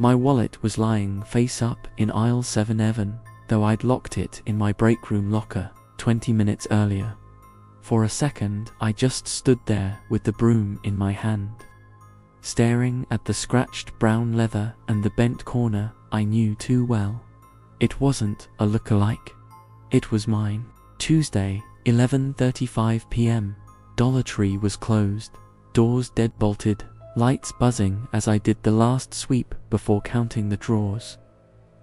My wallet was lying face up in aisle 7, though I'd locked it in my break room locker 20 minutes earlier. For a second, I just stood there with the broom in my hand, staring at the scratched brown leather and the bent corner I knew too well. It wasn't a look-alike. It was mine. Tuesday, 11:35 p.m. Dollar Tree was closed, doors dead-bolted, lights buzzing as I did the last sweep before counting the drawers.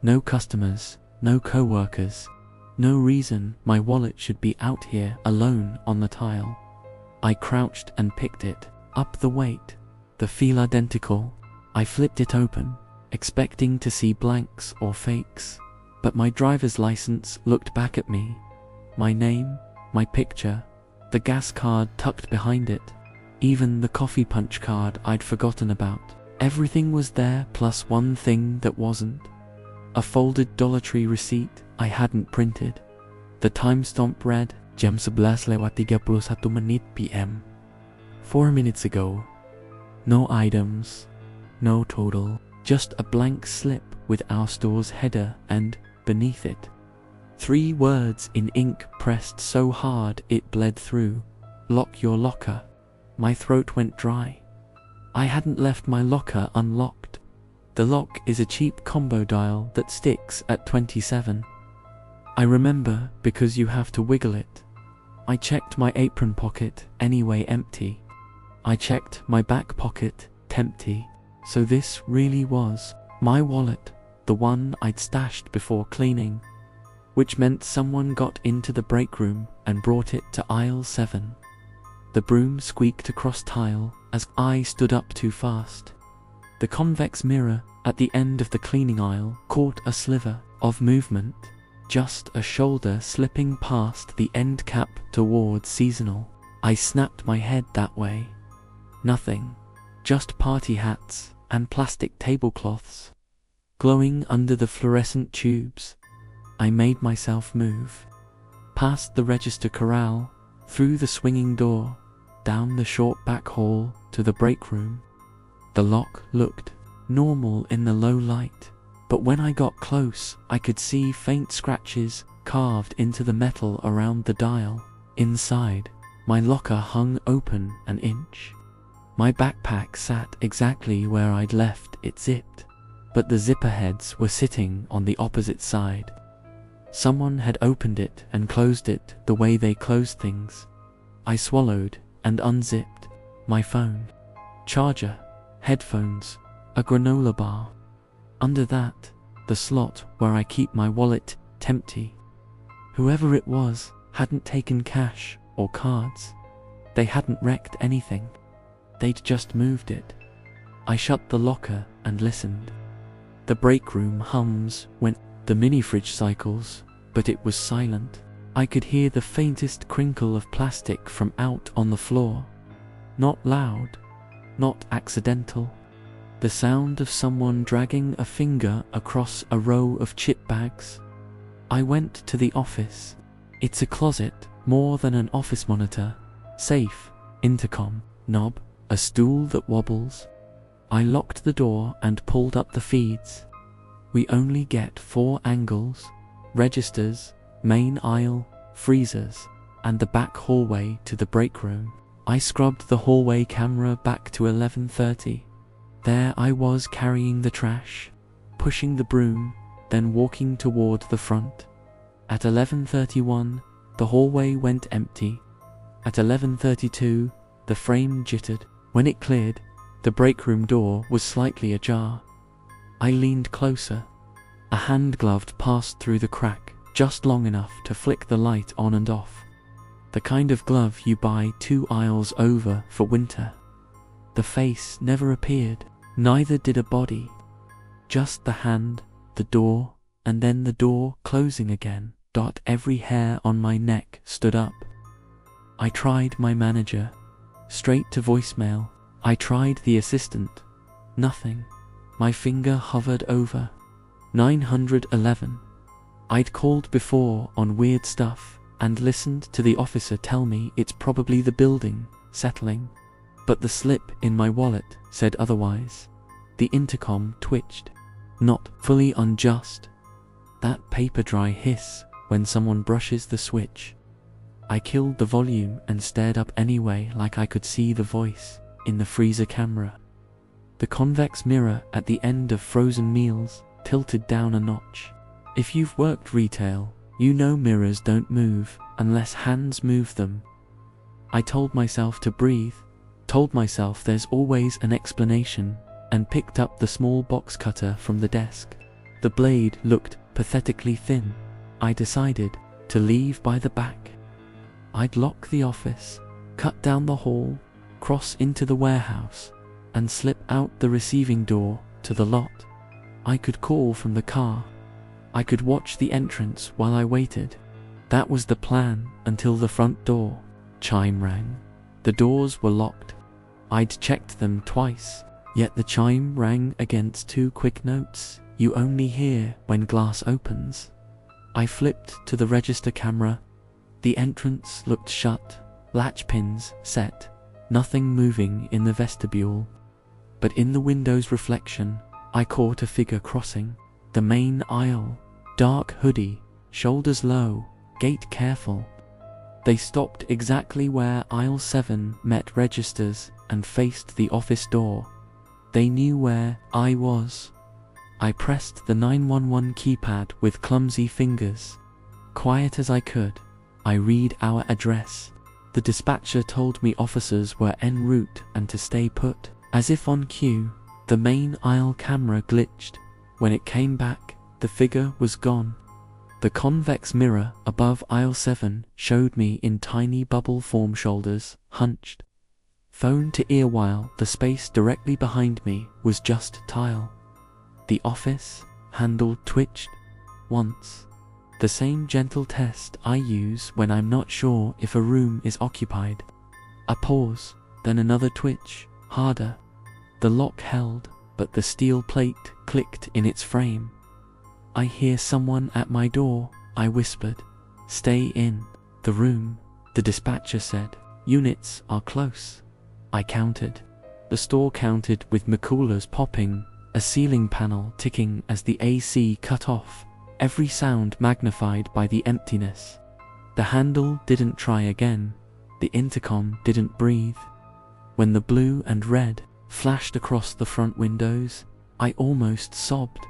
No customers, no co-workers, no reason my wallet should be out here alone on the tile. I crouched and picked it up the weight. The feel identical. I flipped it open, expecting to see blanks or fakes, but my driver's license looked back at me. My name, my picture, the gas card tucked behind it, even the coffee punch card I'd forgotten about. Everything was there plus one thing that wasn't. A folded Dollar Tree receipt I hadn't printed. The timestamp read, Jam 11:31 menit PM. 4 minutes ago. No items, no total, just a blank slip with our store's header and, beneath it, 3 words in ink pressed so hard it bled through. Lock your locker. My throat went dry. I hadn't left my locker unlocked. The lock is a cheap combo dial that sticks at 27. I remember because you have to wiggle it. I checked my apron pocket, anyway empty. I checked my back pocket, empty. So this really was my wallet, the one I'd stashed before cleaning, which meant someone got into the break room and brought it to aisle 7. The broom squeaked across tile as I stood up too fast. The convex mirror at the end of the cleaning aisle caught a sliver of movement, just a shoulder slipping past the end cap towards seasonal. I snapped my head that way. Nothing, just party hats and plastic tablecloths glowing under the fluorescent tubes. I made myself move, past the register corral, through the swinging door, down the short back hall to the break room. The lock looked normal in the low light, but when I got close, I could see faint scratches carved into the metal around the dial. Inside, my locker hung open an inch. My backpack sat exactly where I'd left it zipped, but the zipper heads were sitting on the opposite side. Someone had opened it and closed it the way they close things. I swallowed and unzipped my phone, charger, headphones, a granola bar. Under that, the slot where I keep my wallet, empty. Whoever it was hadn't taken cash or cards. They hadn't wrecked anything. They'd just moved it. I shut the locker and listened. The break room hums went, the mini fridge cycles, but it was silent. I could hear the faintest crinkle of plastic from out on the floor. Not loud, not accidental. The sound of someone dragging a finger across a row of chip bags. I went to the office. It's a closet, more than an office monitor, safe, intercom, knob, a stool that wobbles. I locked the door and pulled up the feeds. We only get 4 angles, registers, main aisle, freezers, and the back hallway to the break room. I scrubbed the hallway camera back to 11:30. There I was carrying the trash, pushing the broom, then walking toward the front. At 11:31, the hallway went empty. At 11:32, the frame jittered. When it cleared, the break room door was slightly ajar. I leaned closer. A hand glove passed through the crack, just long enough to flick the light on and off. The kind of glove you buy 2 aisles over for winter. The face never appeared, neither did a body. Just the hand, the door, and then the door closing again. Every hair on my neck stood up. I tried my manager. Straight to voicemail. I tried the assistant. Nothing. My finger hovered over 911. I'd called before on weird stuff and listened to the officer tell me it's probably the building settling. But the slip in my wallet said otherwise. The intercom twitched. not fully unjust. That paper dry hiss when someone brushes the switch. I killed the volume and stared up anyway, like I could see the voice in the freezer camera. The convex mirror at the end of frozen meals tilted down a notch. If you've worked retail, you know mirrors don't move unless hands move them. I told myself to breathe, told myself there's always an explanation, and picked up the small box cutter from the desk. The blade looked pathetically thin. I decided to leave by the back. I'd lock the office, cut down the hall, cross into the warehouse, and slip out the receiving door to the lot. I could call from the car. I could watch the entrance while I waited. That was the plan until the front door chime rang. The doors were locked. I'd checked them twice, yet the chime rang against 2 quick notes you only hear when glass opens. I flipped to the register camera. The entrance looked shut, latch pins set, nothing moving in the vestibule. But in the window's reflection, I caught a figure crossing the main aisle, dark hoodie, shoulders low, gait careful. They stopped exactly where aisle 7 met registers and faced the office door. They knew where I was. I pressed the 911 keypad with clumsy fingers. Quiet as I could, I read our address. The dispatcher told me officers were en route and to stay put. As if on cue, the main aisle camera glitched. When it came back, the figure was gone. The convex mirror above aisle 7 showed me in tiny bubble form, shoulders hunched, phone to ear, while the space directly behind me was just tile. The office handle twitched once. The same gentle test I use when I'm not sure if a room is occupied. A pause, then another twitch, harder. The lock held, but the steel plate clicked in its frame. I hear someone at my door, I whispered. Stay in the room, the dispatcher said. Units are close. I counted. The store counted with McCoolers popping, a ceiling panel ticking as the AC cut off, every sound magnified by the emptiness. The handle didn't try again. The intercom didn't breathe. When the blue and red flashed across the front windows, I almost sobbed.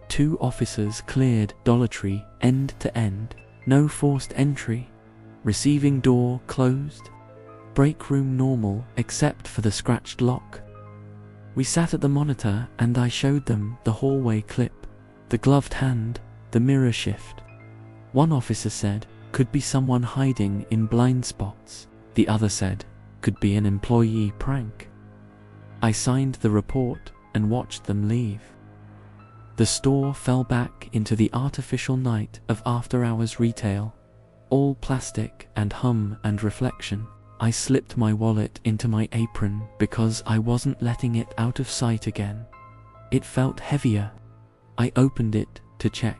2 officers cleared Dollar Tree end to end. No forced entry. Receiving door closed. Break room normal except for the scratched lock. We sat at the monitor and I showed them the hallway clip. The gloved hand, the mirror shift. One officer said, could be someone hiding in blind spots. The other said, could be an employee prank. I signed the report and watched them leave. The store fell back into the artificial night of after-hours retail, all plastic and hum and reflection. I slipped my wallet into my apron because I wasn't letting it out of sight again. It felt heavier. I opened it to check.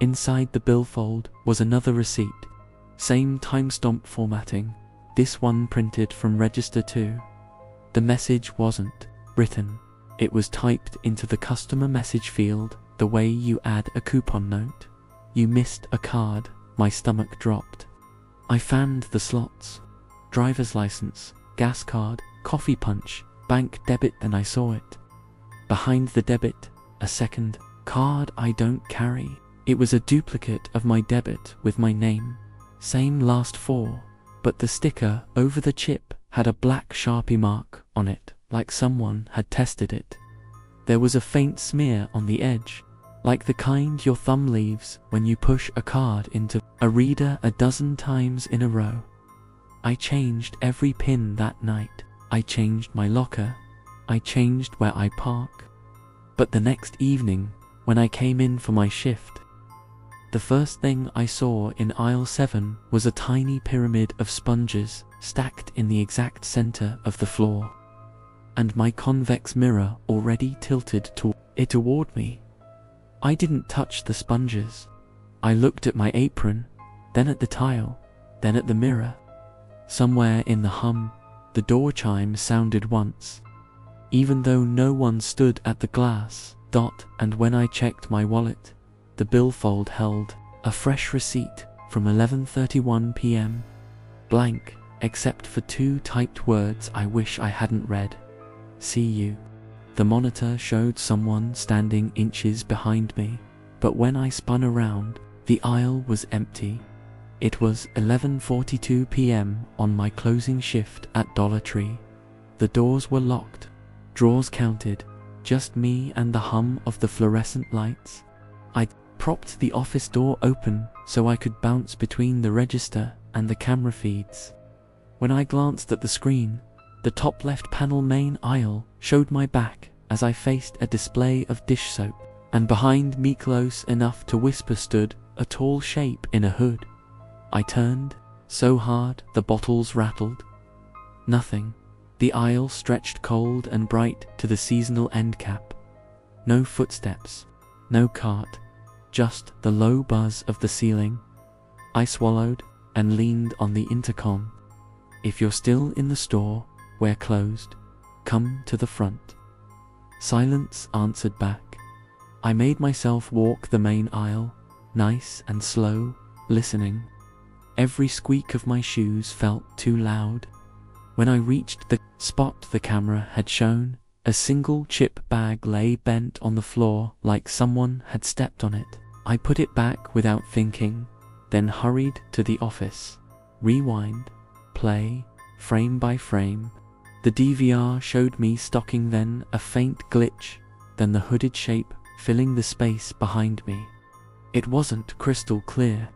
Inside the billfold was another receipt. Same timestamp formatting, this one printed from register 2. The message wasn't written. It was typed into the customer message field, the way you add a coupon note. You missed a card. My stomach dropped. I fanned the slots. Driver's license, gas card, coffee punch, bank debit, then I saw it. Behind the debit, a second card I don't carry. It was a duplicate of my debit with my name. Same last 4, but the sticker over the chip had a black Sharpie mark on it, like someone had tested it. There was a faint smear on the edge, like the kind your thumb leaves when you push a card into a reader a dozen times in a row. I changed every pin that night. I changed my locker. I changed where I park. But the next evening, when I came in for my shift, the first thing I saw in aisle 7 was a tiny pyramid of sponges stacked in the exact center of the floor, and my convex mirror already tilted toward me. I didn't touch the sponges. I looked at my apron, then at the tile, then at the mirror. Somewhere in the hum, the door chime sounded once. Even though no one stood at the glass, And when I checked my wallet, the billfold held a fresh receipt from 11:31 p.m. Blank, except for 2 typed words I wish I hadn't read. See you. The monitor showed someone standing inches behind me, but when I spun around, the aisle was empty. It was 11:42 p.m. on my closing shift at Dollar Tree. The doors were locked, drawers counted, just me and the hum of the fluorescent lights. I propped the office door open so I could bounce between the register and the camera feeds. When I glanced at the screen, the top left panel main aisle showed my back as I faced a display of dish soap, and behind me close enough to whisper stood a tall shape in a hood. I turned so hard the bottles rattled. Nothing. The aisle stretched cold and bright to the seasonal end cap. No footsteps, no cart, just the low buzz of the ceiling. I swallowed and leaned on the intercom. If you're still in the store, we're closed. Come to the front. Silence answered back. I made myself walk the main aisle, nice and slow, listening. Every squeak of my shoes felt too loud. When I reached the spot the camera had shown, a single chip bag lay bent on the floor like someone had stepped on it. I put it back without thinking, then hurried to the office. Rewind, play, frame by frame. The DVR showed me stalking, then a faint glitch, then the hooded shape filling the space behind me. It wasn't crystal clear.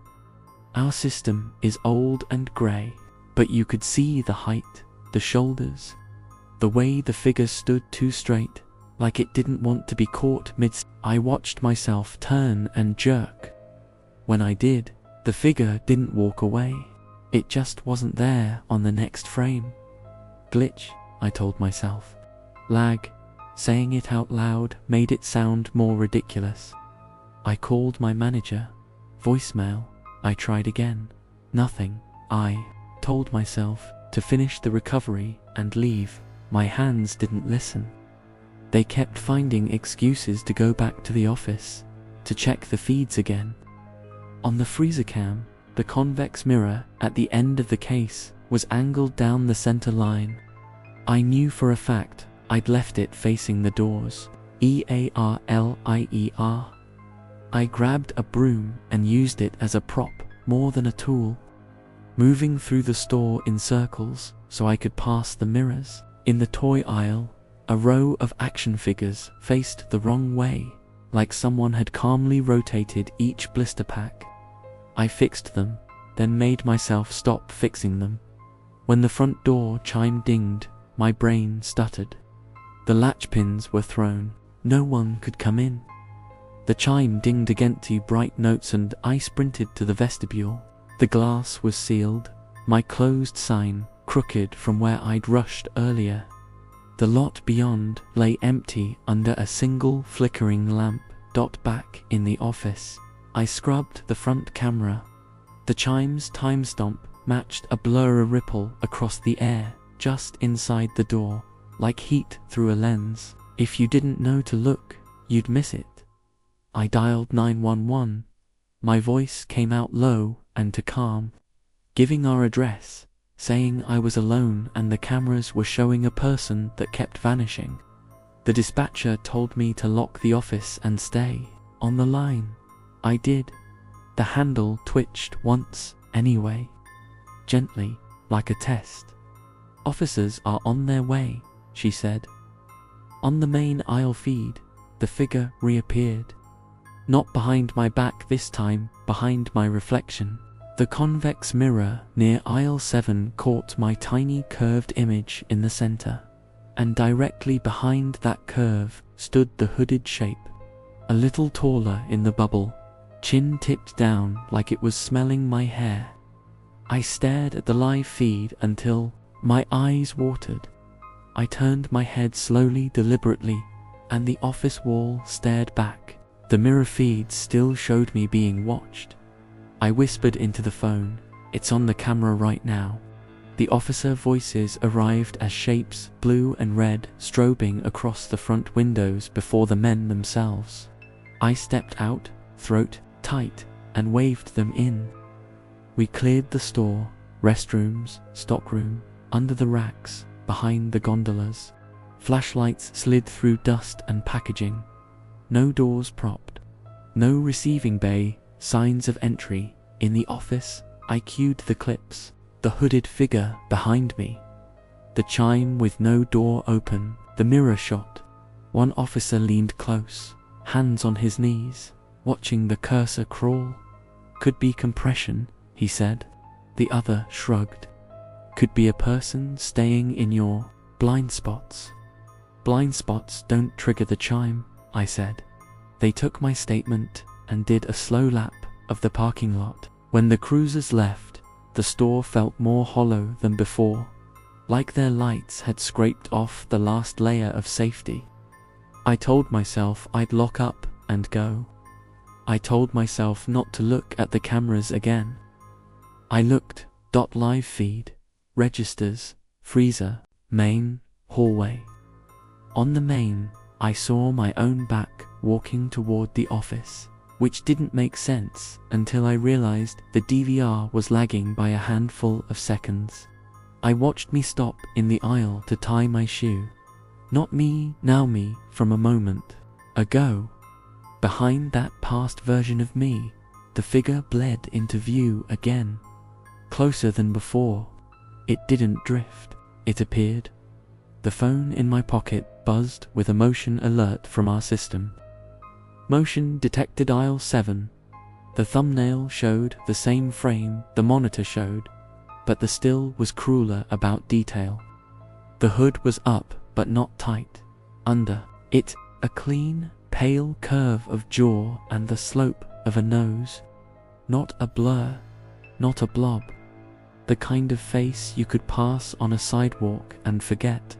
Our system is old and grey, but you could see the height, the shoulders, the way the figure stood too straight, like it didn't want to be caught mid. I watched myself turn and jerk. When I did, the figure didn't walk away. It just wasn't there on the next frame. Glitch, I told myself. Lag. Saying it out loud made it sound more ridiculous. I called my manager. Voicemail. I tried again. Nothing. I told myself to finish the recovery and leave. My hands didn't listen. They kept finding excuses to go back to the office, to check the feeds again. On the freezer cam, the convex mirror at the end of the case was angled down the center line. I knew for a fact I'd left it facing the doors. EARLIER. I grabbed a broom and used it as a prop, more than a tool. Moving through the store in circles so I could pass the mirrors. In the toy aisle, a row of action figures faced the wrong way, like someone had calmly rotated each blister pack. I fixed them, then made myself stop fixing them. When the front door chime dinged, my brain stuttered. The latch pins were thrown. No one could come in. The chime dinged again to bright notes and I sprinted to the vestibule. The glass was sealed, my closed sign crooked from where I'd rushed earlier. The lot beyond lay empty under a single flickering lamp. Back in the office, I scrubbed the front camera. The chime's time stomp matched a blur ripple across the air just inside the door, like heat through a lens. If you didn't know to look, you'd miss it. I dialed 911. My voice came out low and to calm, giving our address, saying I was alone and the cameras were showing a person that kept vanishing. The dispatcher told me to lock the office and stay on the line. I did. The handle twitched once anyway, gently, like a test. Officers are on their way, she said. On the main aisle feed, the figure reappeared. Not behind my back this time, behind my reflection. The convex mirror near aisle 7 caught my tiny curved image in the center. And directly behind that curve stood the hooded shape, a little taller in the bubble, chin tipped down like it was smelling my hair. I stared at the live feed until my eyes watered. I turned my head slowly, deliberately, and the office wall stared back. The mirror feed still showed me being watched. I whispered into the phone, "It's on the camera right now." The officer voices arrived as shapes, blue and red, strobing across the front windows before the men themselves. I stepped out, throat tight, and waved them in. We cleared the store, restrooms, stockroom, under the racks, behind the gondolas. Flashlights slid through dust and packaging. No doors propped. No receiving bay, signs of entry. In the office, I cued the clips. The hooded figure behind me. The chime with no door open, the mirror shot. One officer leaned close, hands on his knees, watching the cursor crawl. Could be compression, he said. The other shrugged. Could be a person staying in your blind spots. Blind spots don't trigger the chime, I said. They took my statement and did a slow lap of the parking lot. When the cruisers left, the store felt more hollow than before, like their lights had scraped off the last layer of safety. I told myself I'd lock up and go. I told myself not to look at the cameras again. I looked, live feed, registers, freezer, main, hallway. On the main, I saw my own back walking toward the office, which didn't make sense until I realized the DVR was lagging by a handful of seconds. I watched me stop in the aisle to tie my shoe. Not me, now me, from a moment ago. Behind that past version of me, the figure bled into view again. Closer than before. It didn't drift, it appeared. The phone in my pocket buzzed with a motion alert from our system. Motion detected aisle 7. The thumbnail showed the same frame the monitor showed, but the still was crueler about detail. The hood was up but not tight. Under it, a clean, pale curve of jaw and the slope of a nose. Not a blur, not a blob. The kind of face you could pass on a sidewalk and forget.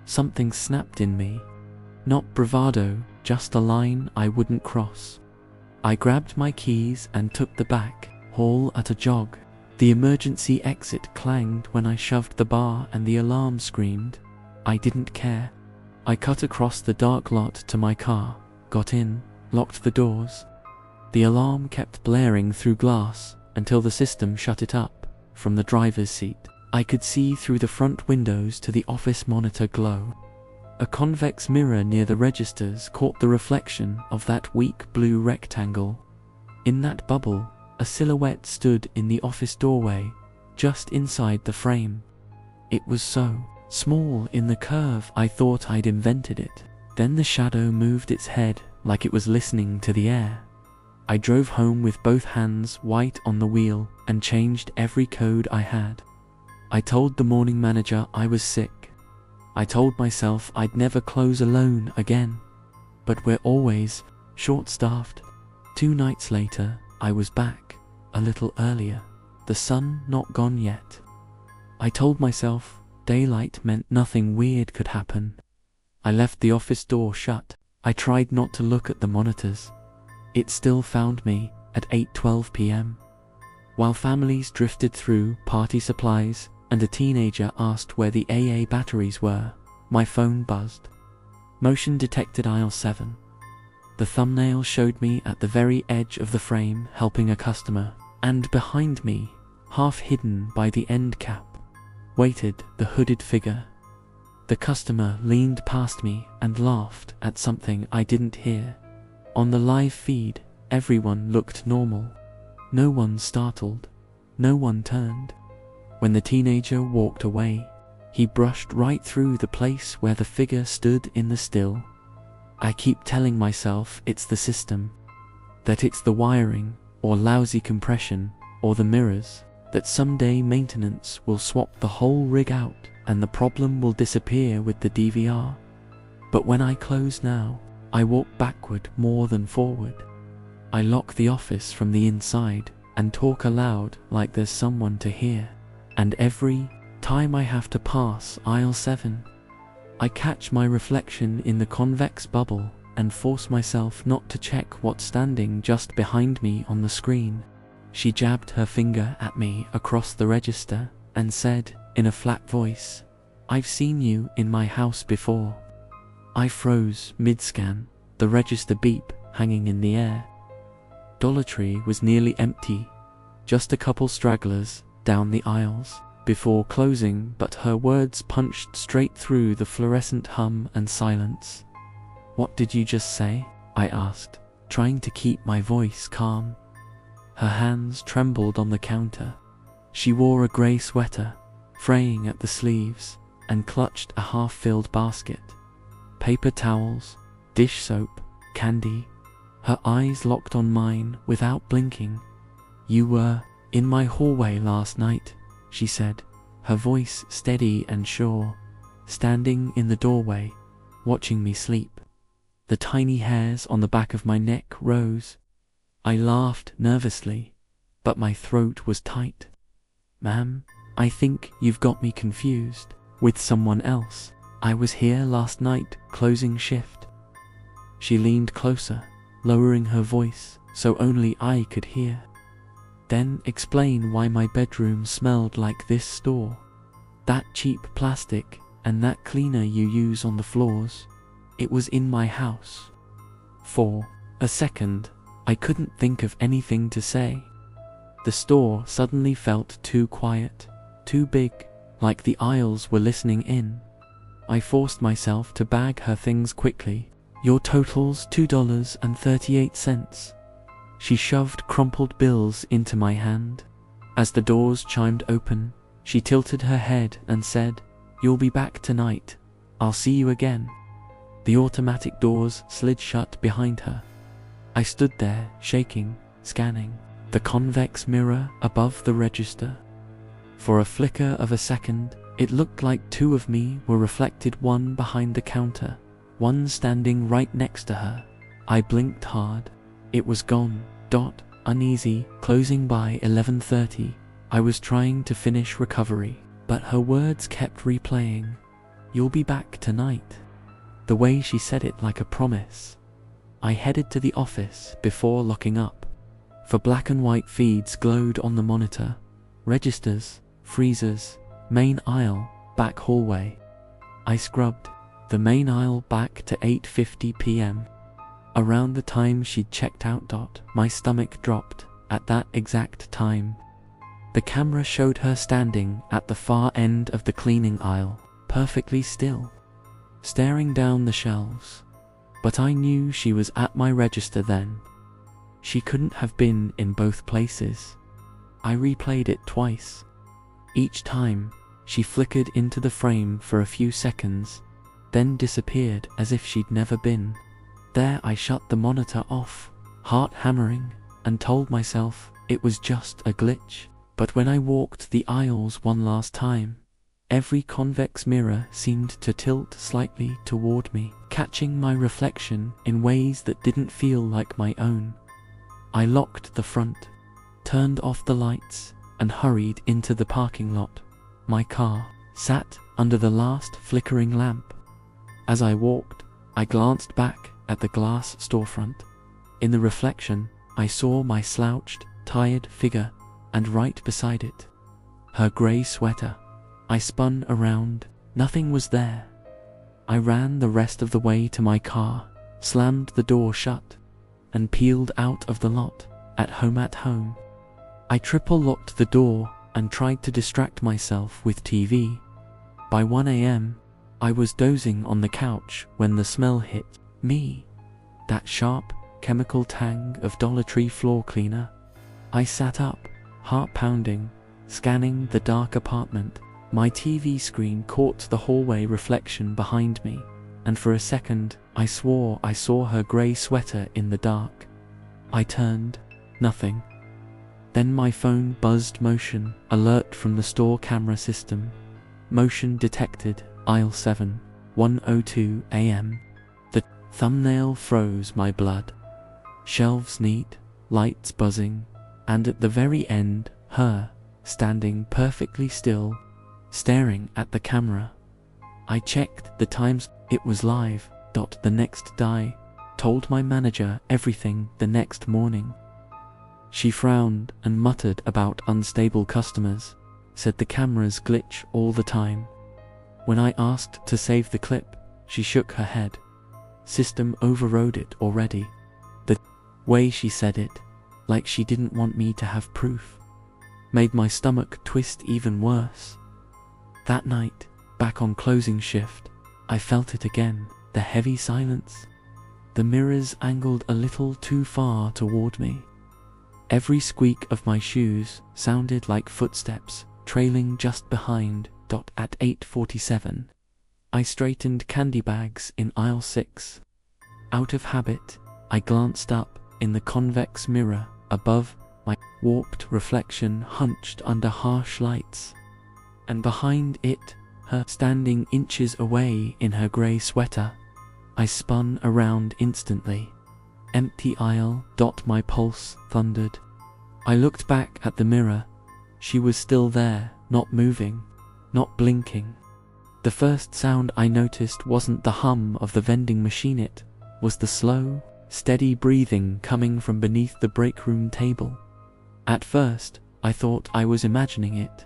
Something snapped in me. Not bravado, just a line I wouldn't cross. I grabbed my keys and took the back hall at a jog. The emergency exit clanged when I shoved the bar and the alarm screamed. I didn't care. I cut across the dark lot to my car, got in, locked the doors. The alarm kept blaring through glass until the system shut it up. From the driver's seat, I could see through the front windows to the office monitor glow. A convex mirror near the registers caught the reflection of that weak blue rectangle. In that bubble, a silhouette stood in the office doorway, just inside the frame. It was so small in the curve I thought I'd invented it. Then the shadow moved its head like it was listening to the air. I drove home with both hands white on the wheel and changed every code I had. I told the morning manager I was sick. I told myself I'd never close alone again. But we're always short-staffed. 2 nights later, I was back, a little earlier, the sun not gone yet. I told myself daylight meant nothing weird could happen. I left the office door shut. I tried not to look at the monitors. It still found me at 8:12 p.m. While families drifted through party supplies and a teenager asked where the AA batteries were, my phone buzzed. Motion detected aisle 7. The thumbnail showed me at the very edge of the frame helping a customer, and behind me, half hidden by the end cap, waited the hooded figure. The customer leaned past me and laughed at something I didn't hear. On the live feed, everyone looked normal. No one startled. No one turned. When the teenager walked away, he brushed right through the place where the figure stood in the still. I keep telling myself it's the system, that it's the wiring, or lousy compression, or the mirrors, that someday maintenance will swap the whole rig out and the problem will disappear with the DVR. But when I close now, I walk backward more than forward. I lock the office from the inside and talk aloud like there's someone to hear. And every time I have to pass aisle 7, I catch my reflection in the convex bubble and force myself not to check what's standing just behind me on the screen. She jabbed her finger at me across the register and said, in a flat voice. "I've seen you in my house before." I froze mid-scan, the register beep hanging in the air. Dollar Tree was nearly empty, just a couple stragglers down the aisles before closing, but her words punched straight through the fluorescent hum and silence. "What did you just say?" I asked, trying to keep my voice calm. Her hands trembled on the counter. She wore a grey sweater, fraying at the sleeves, and clutched a half-filled basket. Paper towels, dish soap, candy. Her eyes locked on mine without blinking. "You were in my hallway last night," she said, her voice steady and sure, standing in the doorway, watching me sleep. The tiny hairs on the back of my neck rose. I laughed nervously, but my throat was tight. "Ma'am, I think you've got me confused with someone else. I was here last night, closing shift." She leaned closer, lowering her voice so only I could hear. "Then explain why my bedroom smelled like this store. That cheap plastic and that cleaner you use on the floors. It was in my house." For a second, I couldn't think of anything to say. The store suddenly felt too quiet, too big, like the aisles were listening in. I forced myself to bag her things quickly. "Your total's $2.38. She shoved crumpled bills into my hand. As the doors chimed open, she tilted her head and said, "You'll be back tonight. I'll see you again." The automatic doors slid shut behind her. I stood there, shaking, scanning the convex mirror above the register. For a flicker of a second, it looked like two of me were reflected, one behind the counter, one standing right next to her. I blinked hard. It was gone. Uneasy, closing by 11:30. I was trying to finish recovery, but her words kept replaying. "You'll be back tonight." The way she said it like a promise. I headed to the office before locking up. For black and white feeds glowed on the monitor. Registers, freezers, main aisle, back hallway. I scrubbed the main aisle back to 8:50 p.m. Around the time she'd checked out. My stomach dropped at that exact time. The camera showed her standing at the far end of the cleaning aisle, perfectly still, staring down the shelves. But I knew she was at my register then. She couldn't have been in both places. I replayed it twice. Each time, she flickered into the frame for a few seconds, then disappeared as if she'd never been there. I shut the monitor off, heart hammering, and told myself it was just a glitch. But when I walked the aisles one last time, every convex mirror seemed to tilt slightly toward me, catching my reflection in ways that didn't feel like my own. I locked the front, turned off the lights, and hurried into the parking lot. My car sat under the last flickering lamp. As I walked, I glanced back at the glass storefront. In the reflection, I saw my slouched, tired figure, and right beside it, her grey sweater. I spun around. Nothing was there. I ran the rest of the way to my car, slammed the door shut, and peeled out of the lot. At home. I triple-locked the door and tried to distract myself with TV. By 1 a.m., I was dozing on the couch when the smell hit me. That sharp, chemical tang of Dollar Tree floor cleaner. I sat up, heart pounding, scanning the dark apartment. My TV screen caught the hallway reflection behind me, and for a second, I swore I saw her grey sweater in the dark. I turned. Nothing. Then my phone buzzed. Motion alert from the store camera system. Motion detected, aisle 7, 1:02 a.m. The thumbnail froze my blood. Shelves neat, lights buzzing, and at the very end, her, standing perfectly still, staring at the camera. I checked the times. It was live. The next day, told my manager everything the next morning. She frowned and muttered about unstable customers, said the cameras glitch all the time. When I asked to save the clip, she shook her head. System overrode it already. The way she said it, like she didn't want me to have proof, made my stomach twist even worse. That night, back on closing shift, I felt it again, the heavy silence. The mirrors angled a little too far toward me. Every squeak of my shoes sounded like footsteps, trailing just behind. At 8:47, I straightened candy bags in aisle 6. Out of habit, I glanced up in the convex mirror above. My warped reflection hunched under harsh lights, and behind it, her standing inches away in her grey sweater. I spun around instantly. Empty aisle. My pulse thundered. I looked back at the mirror. She was still there, not moving, not blinking. The first sound I noticed wasn't the hum of the vending machine, it was the slow, steady breathing coming from beneath the break room table. At first, I thought I was imagining it.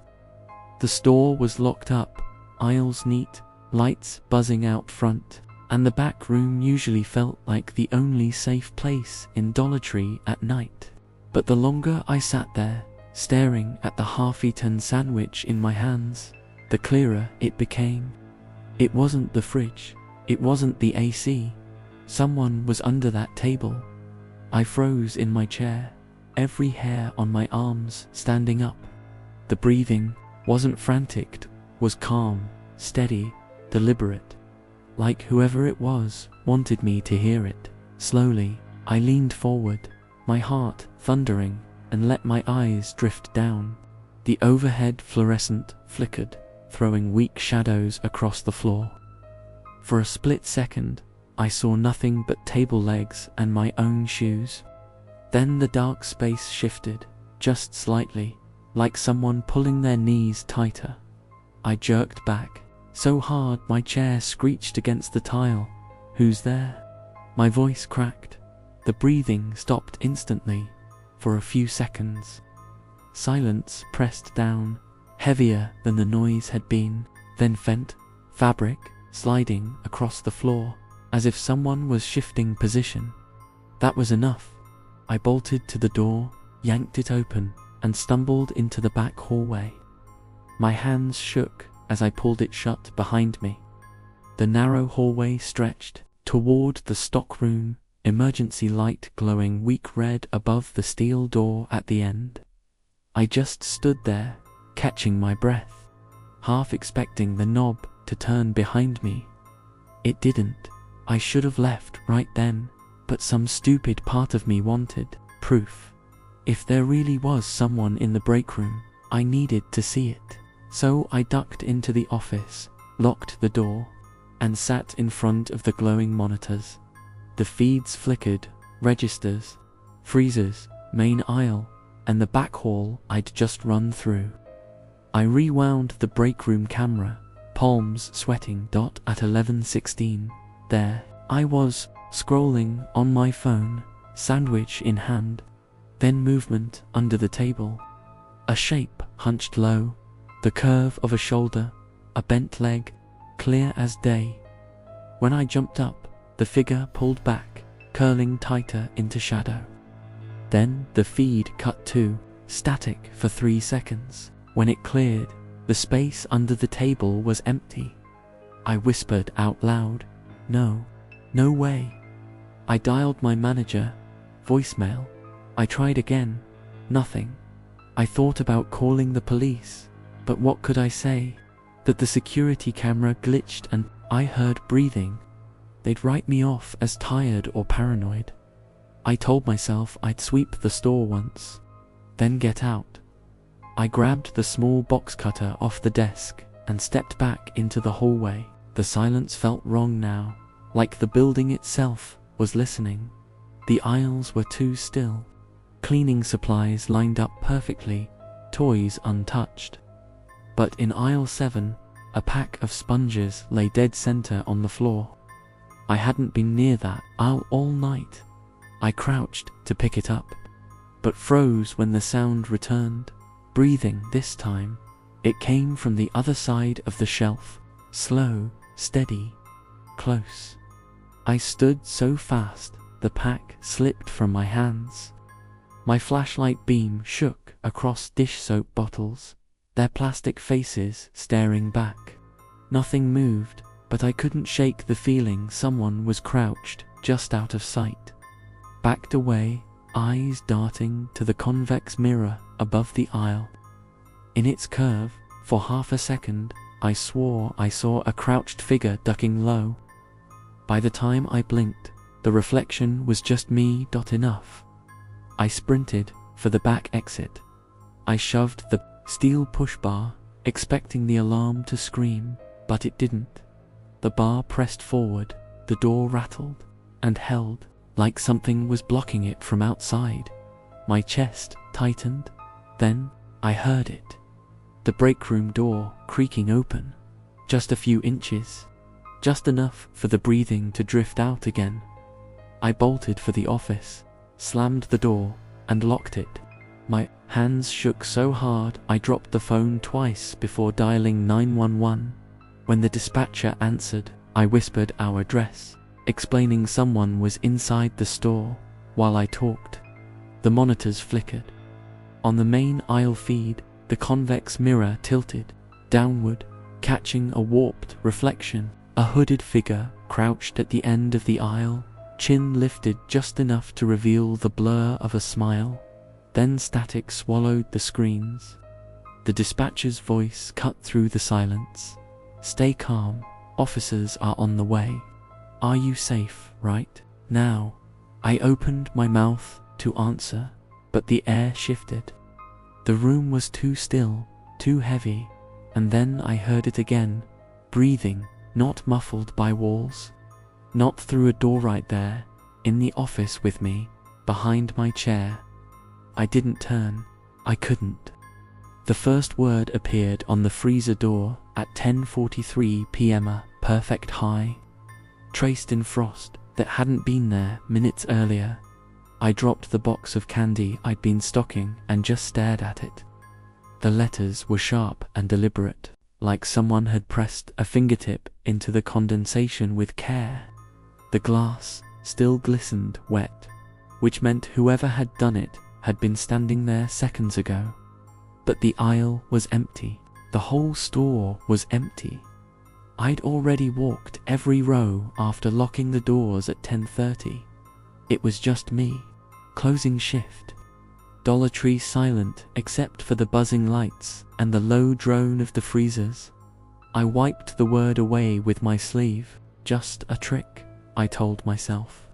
The store was locked up, aisles neat, lights buzzing out front, and the back room usually felt like the only safe place in Dollar Tree at night. But the longer I sat there, staring at the half-eaten sandwich in my hands, the clearer it became. It wasn't the fridge, it wasn't the AC. Someone was under that table. I froze in my chair, every hair on my arms standing up. The breathing wasn't frantic, was calm, steady, deliberate, like whoever it was wanted me to hear it. Slowly, I leaned forward, my heart thundering, and let my eyes drift down. The overhead fluorescent flickered, throwing weak shadows across the floor. For a split second, I saw nothing but table legs and my own shoes. Then the dark space shifted, just slightly, like someone pulling their knees tighter. I jerked back, so hard my chair screeched against the tile. "Who's there?" My voice cracked. The breathing stopped instantly, for a few seconds. Silence pressed down, heavier than the noise had been, then fabric sliding across the floor, as if someone was shifting position. That was enough. I bolted to the door, yanked it open, and stumbled into the back hallway. My hands shook as I pulled it shut behind me. The narrow hallway stretched toward the stockroom, emergency light glowing weak red above the steel door at the end. I just stood there, catching my breath, half expecting the knob to turn behind me. It didn't. I should have left right then, but some stupid part of me wanted proof. If there really was someone in the break room, I needed to see it. So I ducked into the office, locked the door, and sat in front of the glowing monitors. The feeds flickered, registers, freezers, main aisle, and the back hall I'd just run through. I rewound the break room camera, palms sweating. At 11:16, there I was, scrolling on my phone, sandwich in hand. Then movement under the table. A shape hunched low, the curve of a shoulder, a bent leg, clear as day. When I jumped up, the figure pulled back, curling tighter into shadow. Then the feed cut to static for 3 seconds. When it cleared, the space under the table was empty. I whispered out loud, "No, no way." I dialed my manager, voicemail. I tried again, nothing. I thought about calling the police, but what could I say? That the security camera glitched and I heard breathing. They'd write me off as tired or paranoid. I told myself I'd sweep the store once, then get out. I grabbed the small box cutter off the desk and stepped back into the hallway. The silence felt wrong now, like the building itself was listening. The aisles were too still. Cleaning supplies lined up perfectly, toys untouched. But in aisle 7, a pack of sponges lay dead center on the floor. I hadn't been near that aisle all night. I crouched to pick it up, but froze when the sound returned, breathing this time. It came from the other side of the shelf, slow, steady, close. I stood so fast, the pack slipped from my hands. My flashlight beam shook across dish soap bottles, their plastic faces staring back. Nothing moved, but I couldn't shake the feeling someone was crouched just out of sight. Backed away, eyes darting to the convex mirror above the aisle. In its curve, for half a second, I swore I saw a crouched figure ducking low. By the time I blinked, the reflection was just me. Enough. I sprinted for the back exit. I shoved the steel push bar, expecting the alarm to scream, but it didn't. The bar pressed forward, the door rattled, and held, like something was blocking it from outside. My chest tightened. Then, I heard it. The break room door creaking open. Just a few inches. Just enough for the breathing to drift out again. I bolted for the office, slammed the door, and locked it. My hands shook so hard I dropped the phone twice before dialing 911. When the dispatcher answered, I whispered our address, explaining someone was inside the store. While I talked, the monitors flickered. On the main aisle feed, the convex mirror tilted downward, catching a warped reflection. A hooded figure crouched at the end of the aisle, chin lifted just enough to reveal the blur of a smile. Then static swallowed the screens. The dispatcher's voice cut through the silence. Stay calm, officers are on the way. Are you safe right now? I opened my mouth to answer, but the air shifted. The room was too still, too heavy, and then I heard it again, breathing, not muffled by walls. Not through a door right there, in the office with me, behind my chair. I didn't turn, I couldn't. The first word appeared on the freezer door at 10:43 p.m. A perfect high, traced in frost that hadn't been there minutes earlier. I dropped the box of candy I'd been stocking and just stared at it. The letters were sharp and deliberate, like someone had pressed a fingertip into the condensation with care. The glass still glistened wet, which meant whoever had done it had been standing there seconds ago. But the aisle was empty. The whole store was empty. I'd already walked every row after locking the doors at 10:30. It was just me, closing shift. Dollar Tree silent except for the buzzing lights and the low drone of the freezers. I wiped the word away with my sleeve. Just a trick, I told myself.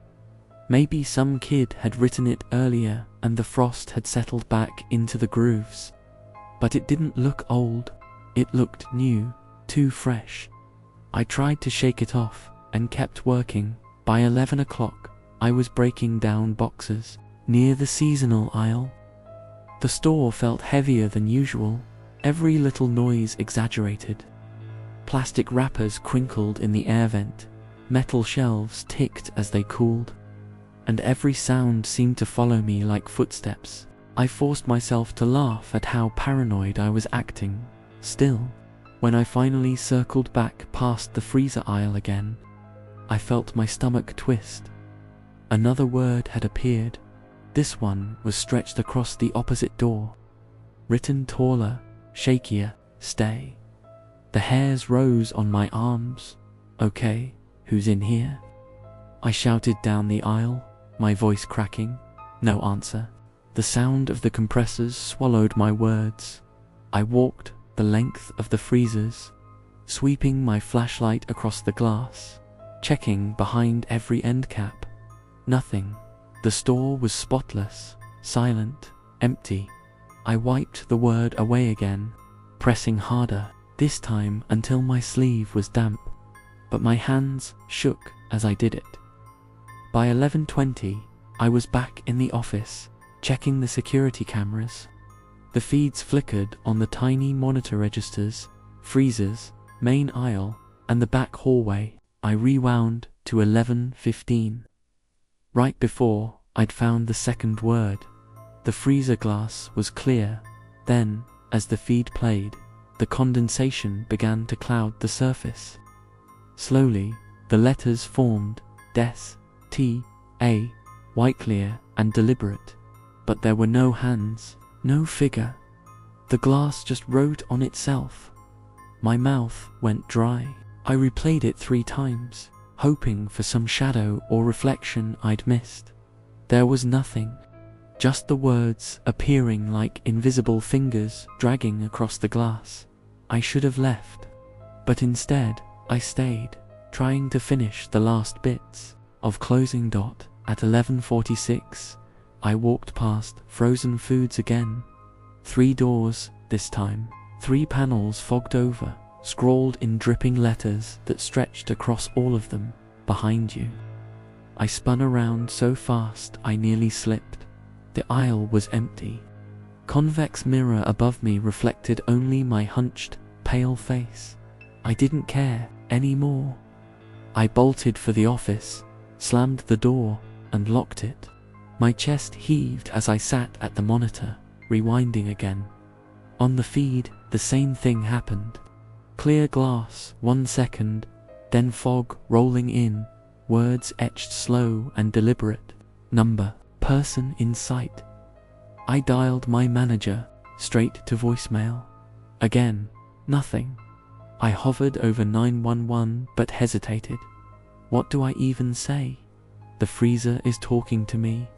Maybe some kid had written it earlier and the frost had settled back into the grooves. But it didn't look old. It looked new, too fresh. I tried to shake it off and kept working. By 11 o'clock, I was breaking down boxes near the seasonal aisle. The store felt heavier than usual, every little noise exaggerated. Plastic wrappers crinkled in the air vent, metal shelves ticked as they cooled, and every sound seemed to follow me like footsteps. I forced myself to laugh at how paranoid I was acting. Still, when I finally circled back past the freezer aisle again, I felt my stomach twist. Another word had appeared. This one was stretched across the opposite door. Written taller, shakier, stay. The hairs rose on my arms. Okay, who's in here? I shouted down the aisle, my voice cracking. No answer. The sound of the compressors swallowed my words. I walked the length of the freezers, sweeping my flashlight across the glass, checking behind every end cap. Nothing. The store was spotless, silent, empty. I wiped the word away again, pressing harder, this time until my sleeve was damp, but my hands shook as I did it. By 11:20, I was back in the office, checking the security cameras. The feeds flickered on the tiny monitor registers, freezers, main aisle, and the back hallway. I rewound to 11:15. Right before I'd found the second word, the freezer glass was clear. Then, as the feed played, The condensation began to cloud the surface. Slowly, the letters formed, Des, T, A, white clear and deliberate. But there were no hands, no figure. The glass just wrote on itself. My mouth went dry. I replayed it 3 times, hoping for some shadow or reflection I'd missed. There was nothing, just the words appearing like invisible fingers dragging across the glass. I should have left, but instead I stayed, trying to finish the last bits of closing. At 11:46, I walked past frozen foods again. 3 doors this time, 3 panels fogged over, scrawled in dripping letters that stretched across all of them, behind you. I spun around so fast I nearly slipped. The aisle was empty. Convex mirror above me reflected only my hunched, pale face. I didn't care anymore. I bolted for the office, slammed the door, and locked it. My chest heaved as I sat at the monitor, rewinding again. On the feed, the same thing happened. Clear glass, 1 second, then fog rolling in, words etched slow and deliberate, number, person in sight. I dialed my manager, straight to voicemail. Again, nothing. I hovered over 911 but hesitated. What do I even say? The freezer is talking to me.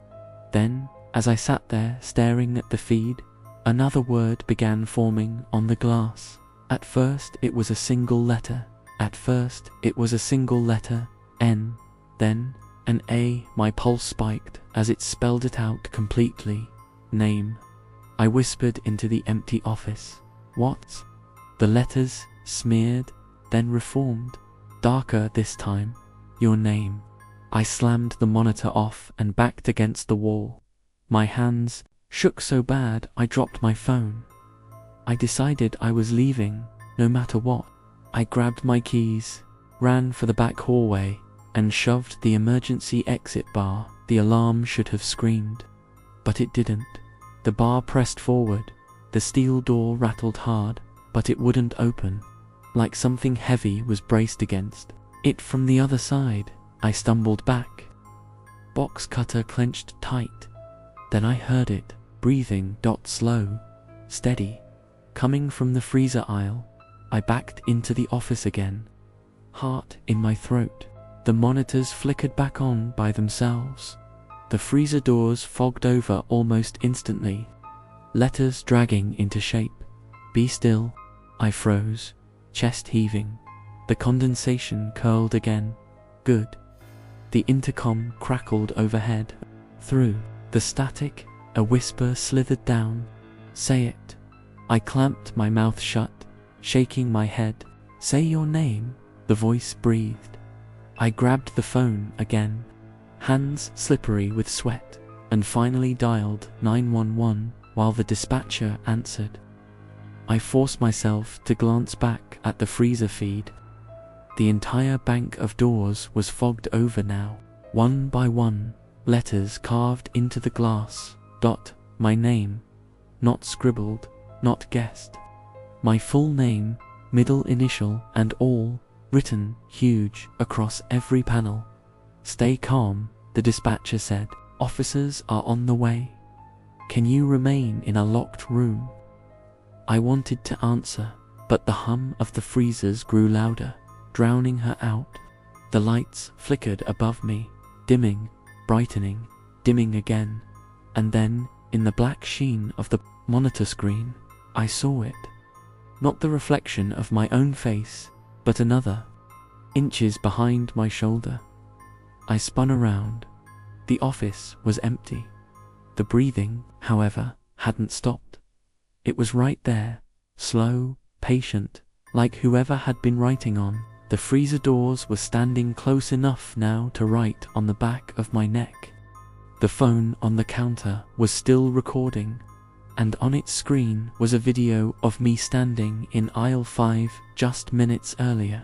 Then, as I sat there staring at the feed, another word began forming on the glass. At first it was a single letter. N, then an A. My pulse spiked as it spelled it out completely. Name. I whispered into the empty office. What? The letters smeared, then reformed, darker this time. Your name. I slammed the monitor off and backed against the wall. My hands shook so bad I dropped my phone. I decided I was leaving, no matter what. I grabbed my keys, ran for the back hallway, and shoved the emergency exit bar. The alarm should have screamed, but it didn't. The bar pressed forward, the steel door rattled hard, but it wouldn't open, like something heavy was braced against it from the other side. I stumbled back. Box cutter clenched tight. Then I heard it, breathing. Slow, steady, coming from the freezer aisle. I backed into the office again, heart in my throat. The monitors flickered back on by themselves. The freezer doors fogged over almost instantly, letters dragging into shape. Be still. I froze, chest heaving. The condensation curled again. Good. The intercom crackled overhead. Through the static, a whisper slithered down. Say it. I clamped my mouth shut, shaking my head. Say your name, the voice breathed. I grabbed the phone again, hands slippery with sweat, and finally dialed 911 while the dispatcher answered. I forced myself to glance back at the freezer feed. The entire bank of doors was fogged over now. One by one, letters carved into the glass. My name. Not scribbled, not guessed. My full name, middle initial and all, written huge across every panel. Stay calm, the dispatcher said. Officers are on the way. Can you remain in a locked room? I wanted to answer, but the hum of the freezers grew louder, drowning her out. The lights flickered above me, dimming, brightening, dimming again. And then, in the black sheen of the monitor screen, I saw it. Not the reflection of my own face, but another, inches behind my shoulder. I spun around. The office was empty. The breathing, however, hadn't stopped. It was right there, slow, patient, like whoever had been writing on. The freezer doors were standing close enough now to write on the back of my neck. The phone on the counter was still recording, and on its screen was a video of me standing in aisle 5 just minutes earlier.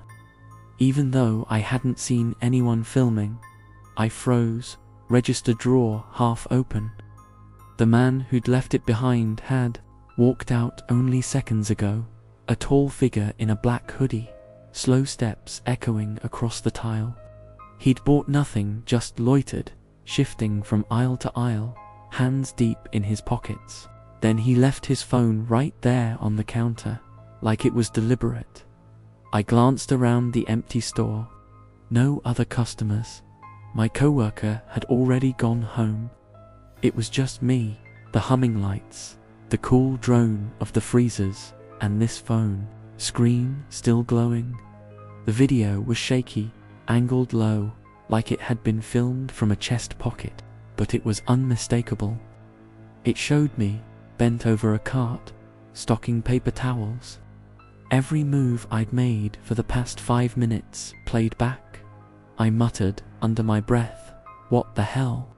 Even though I hadn't seen anyone filming, I froze, register drawer half open. The man who'd left it behind had walked out only seconds ago. A tall figure in a black hoodie, slow steps echoing across the tile. He'd bought nothing, just loitered, shifting from aisle to aisle, hands deep in his pockets. Then he left his phone right there on the counter, like it was deliberate. I glanced around the empty store. No other customers. My coworker had already gone home. It was just me, the humming lights, the cool drone of the freezers, and this phone, screen still glowing. The video was shaky, angled low, like it had been filmed from a chest pocket, but it was unmistakable. It showed me, bent over a cart, stocking paper towels. Every move I'd made for the past 5 minutes played back. I muttered under my breath, "What the hell?"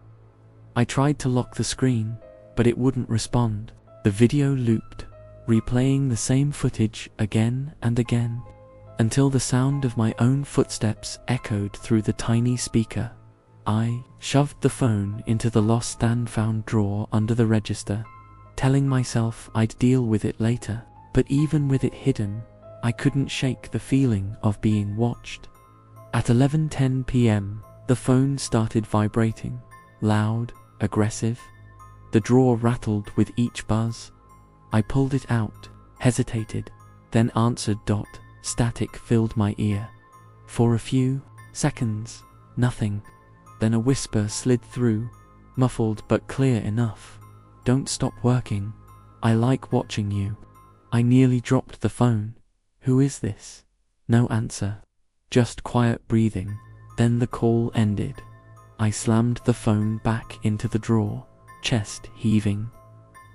I tried to lock the screen, but it wouldn't respond. The video looped, replaying the same footage again and again, until the sound of my own footsteps echoed through the tiny speaker. I shoved the phone into the lost and found drawer under the register, telling myself I'd deal with it later. But even with it hidden, I couldn't shake the feeling of being watched. At 11:10 p.m., the phone started vibrating, loud, aggressive. The drawer rattled with each buzz. I pulled it out, hesitated, then answered. Static filled my ear. For a few seconds, nothing. Then a whisper slid through, muffled but clear enough. "Don't stop working. I like watching you." I nearly dropped the phone. "Who is this?" No answer. Just quiet breathing. Then the call ended. I slammed the phone back into the drawer, chest heaving.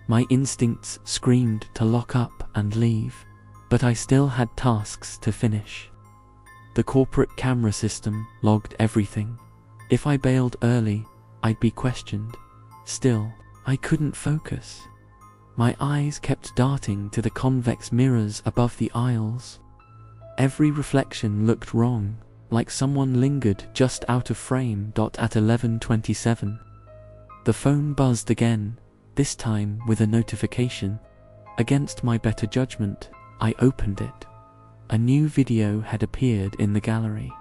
My instincts screamed to lock up and leave, but I still had tasks to finish. The corporate camera system logged everything. If I bailed early, I'd be questioned. Still, I couldn't focus. My eyes kept darting to the convex mirrors above the aisles. Every reflection looked wrong, like someone lingered just out of frame. At 11:27, the phone buzzed again, this time with a notification. Against my better judgment, I opened it. A new video had appeared in the gallery.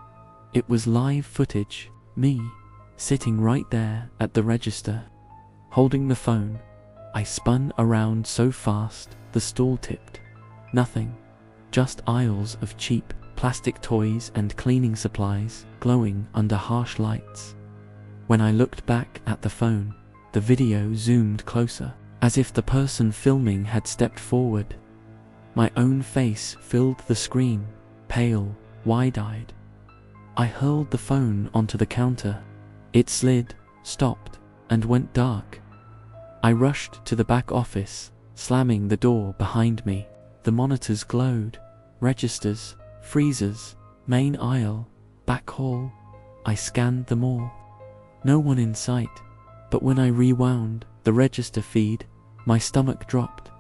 It was live footage, me, sitting right there at the register, holding the phone. I spun around so fast, the stool tipped. Nothing, just aisles of cheap plastic toys and cleaning supplies glowing under harsh lights. When I looked back at the phone, the video zoomed closer, as if the person filming had stepped forward. My own face filled the screen, pale, wide-eyed. I hurled the phone onto the counter. It slid, stopped, and went dark. I rushed to the back office, slamming the door behind me. The monitors glowed, registers, freezers, main aisle, back hall. I scanned them all. No one in sight, but when I rewound the register feed, my stomach dropped.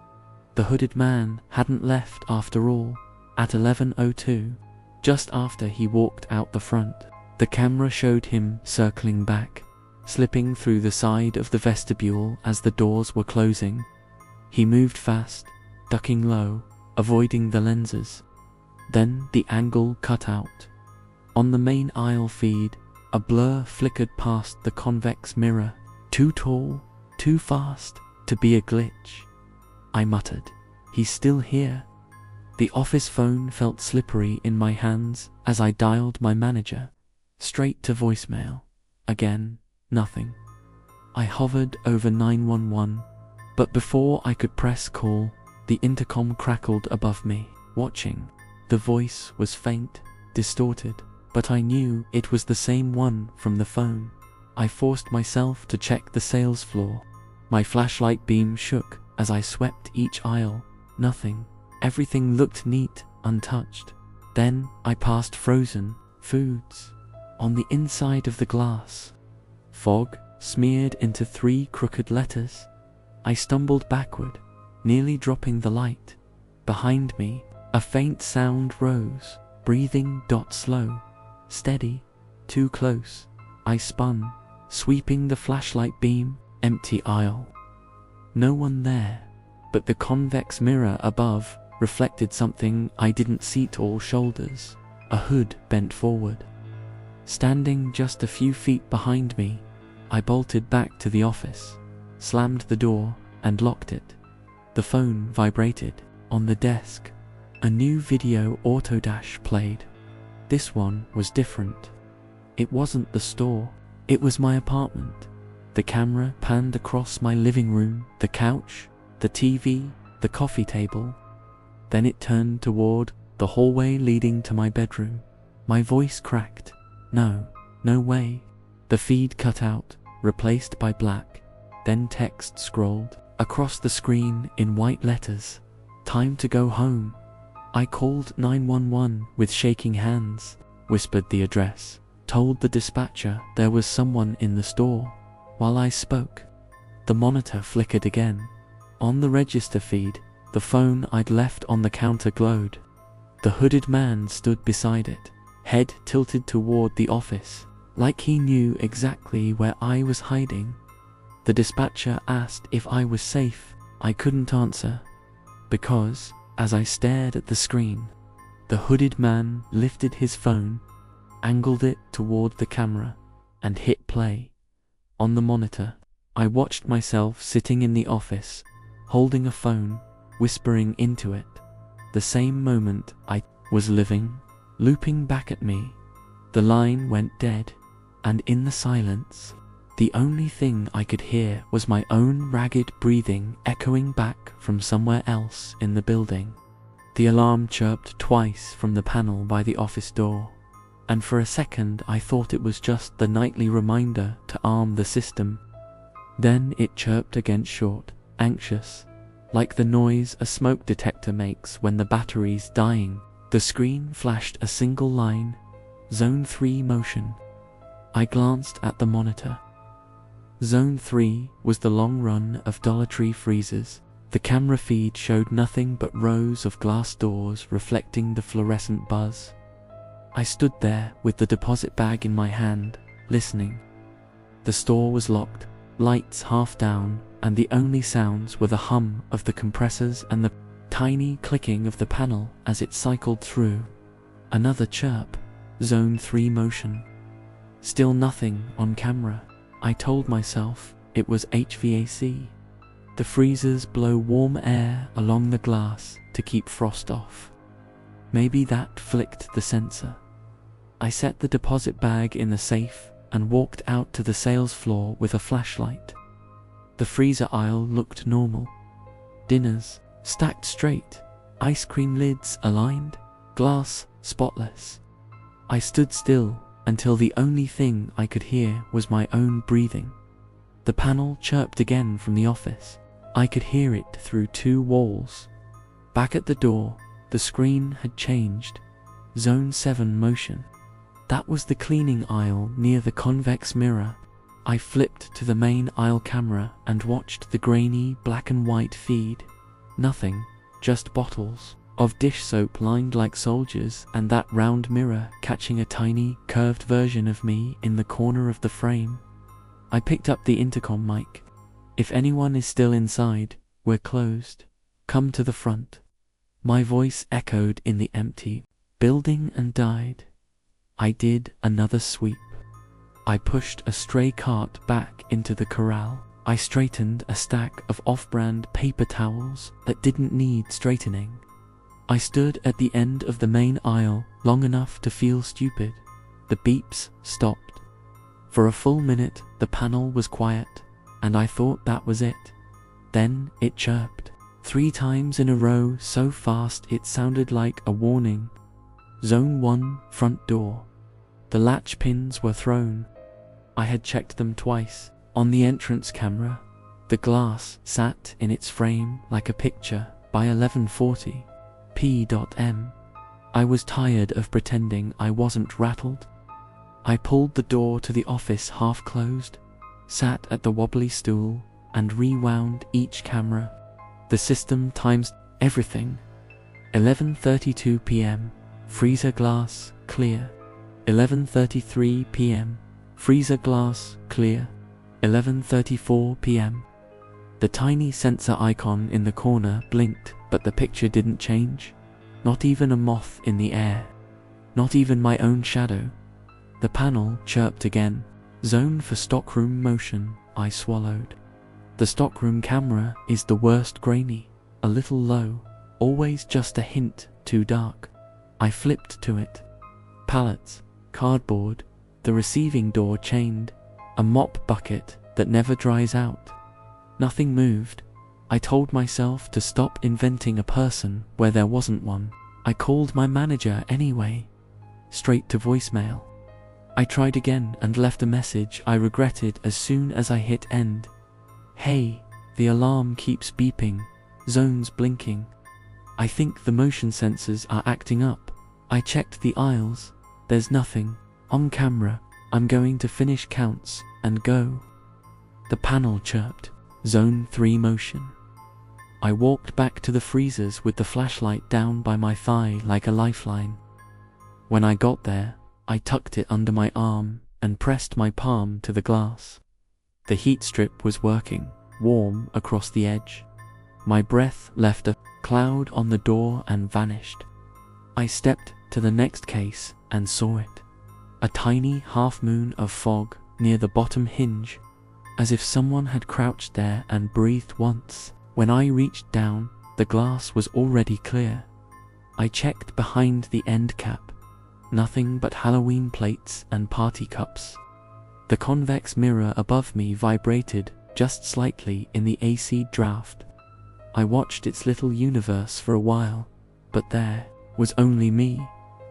The hooded man hadn't left after all. At 11:02, just after he walked out the front, the camera showed him circling back, slipping through the side of the vestibule as the doors were closing. He moved fast, ducking low, avoiding the lenses. Then the angle cut out. On the main aisle feed, a blur flickered past the convex mirror. Too tall, too fast, to be a glitch. I muttered, "He's still here." The office phone felt slippery in my hands as I dialed my manager. Straight to voicemail. Again, nothing. I hovered over 911, but before I could press call, the intercom crackled above me. Watching. The voice was faint, distorted, but I knew it was the same one from the phone. I forced myself to check the sales floor. My flashlight beam shook as I swept each aisle. Nothing. Everything looked neat, untouched. Then I passed frozen foods on the inside of the glass. Fog smeared into 3 crooked letters. I stumbled backward, nearly dropping the light. Behind me, a faint sound rose, breathing. Slow, steady, too close. I spun, sweeping the flashlight beam. Empty aisle. No one there, but the convex mirror above reflected something I didn't see: tall shoulders, a hood bent forward. Standing just a few feet behind me, I bolted back to the office, slammed the door, and locked it. The phone vibrated. On the desk, a new video autodash played. This one was different. It wasn't the store, it was my apartment. The camera panned across my living room, the couch, the TV, the coffee table. Then it turned toward the hallway leading to my bedroom. My voice cracked. No, no way. The feed cut out, replaced by black. Then text scrolled across the screen in white letters. Time to go home. I called 911 with shaking hands, whispered the address, told the dispatcher there was someone in the store. While I spoke, the monitor flickered again. On the register feed, the phone I'd left on the counter glowed. The hooded man stood beside it, head tilted toward the office, like he knew exactly where I was hiding. The dispatcher asked if I was safe. I couldn't answer, because, as I stared at the screen, the hooded man lifted his phone, angled it toward the camera, and hit play. On the monitor, I watched myself sitting in the office, holding a phone, whispering into it. The same moment I was living, looping back at me. The line went dead, and in the silence, the only thing I could hear was my own ragged breathing echoing back from somewhere else in the building. The alarm chirped twice from the panel by the office door, and for a second I thought it was just the nightly reminder to arm the system. Then it chirped again, short, anxious, like the noise a smoke detector makes when the battery's dying. The screen flashed a single line: Zone 3 motion. I glanced at the monitor. Zone 3 was the long run of Dollar Tree freezers. The camera feed showed nothing but rows of glass doors reflecting the fluorescent buzz. I stood there with the deposit bag in my hand, listening. The store was locked, lights half down, and the only sounds were the hum of the compressors and the tiny clicking of the panel as it cycled through. Another chirp. Zone 3 motion. Still nothing on camera. I told myself it was HVAC. The freezers blow warm air along the glass to keep frost off. Maybe that flicked the sensor. I set the deposit bag in the safe and walked out to the sales floor with a flashlight. The freezer aisle looked normal. Dinners stacked straight, ice cream lids aligned, glass spotless. I stood still until the only thing I could hear was my own breathing. The panel chirped again from the office. I could hear it through 2 walls. Back at the door, the screen had changed. Zone 7 motion. That was the cleaning aisle near the convex mirror. I flipped to the main aisle camera and watched the grainy black and white feed. Nothing, just bottles of dish soap lined like soldiers, and that round mirror catching a tiny, curved version of me in the corner of the frame. I picked up the intercom mic. If anyone is still inside, we're closed. Come to the front. My voice echoed in the empty building and died. I did another sweep. I pushed a stray cart back into the corral. I straightened a stack of off-brand paper towels that didn't need straightening. I stood at the end of the main aisle long enough to feel stupid. The beeps stopped. For a full minute, the panel was quiet, and I thought that was it. Then it chirped 3 times in a row, so fast it sounded like a warning. Zone 1 front door. The latch pins were thrown. I had checked them twice. On the entrance camera, the glass sat in its frame like a picture by 1140 p.m. I was tired of pretending I wasn't rattled. I pulled the door to the office half closed, sat at the wobbly stool, and rewound each camera. The system times everything. 11:32 p.m. Freezer glass clear. 11:33 p.m. Freezer glass clear. 11:34 p.m. The tiny sensor icon in the corner blinked but the picture didn't change. Not even a moth in the air. Not even my own shadow. The panel chirped again. Zone for stockroom motion, I swallowed. The stockroom camera is the worst, grainy, a little low, always just a hint too dark. I flipped to it. Pallets, cardboard, the receiving door chained, a mop bucket that never dries out. Nothing moved. I told myself to stop inventing a person where there wasn't one. I called my manager anyway. Straight to voicemail. I tried again and left a message I regretted as soon as I hit end. Hey, the alarm keeps beeping, zones blinking. I think the motion sensors are acting up. I checked the aisles. There's nothing. On camera, I'm going to finish counts and go. The panel chirped. Zone 3 motion. I walked back to the freezers with the flashlight down by my thigh like a lifeline. When I got there, I tucked it under my arm and pressed my palm to the glass. The heat strip was working, warm across the edge. My breath left a cloud on the door and vanished. I stepped to the next case and saw it. A tiny half-moon of fog near the bottom hinge, as if someone had crouched there and breathed once. When I reached down, the glass was already clear. I checked behind the end cap. Nothing but Halloween plates and party cups. The convex mirror above me vibrated just slightly in the AC draft. I watched its little universe for a while, but there was only me,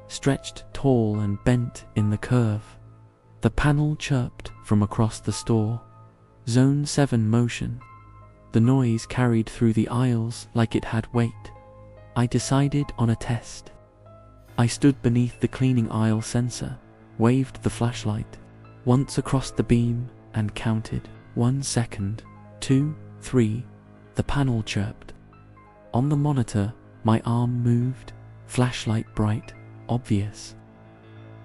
stretched tall and bent in the curve. The panel chirped from across the store. Zone 7 motion. The noise carried through the aisles like it had weight. I decided on a test. I stood beneath the cleaning aisle sensor, waved the flashlight once across the beam and counted. 1 second, 2, 3, the panel chirped. On the monitor, my arm moved, flashlight bright, obvious.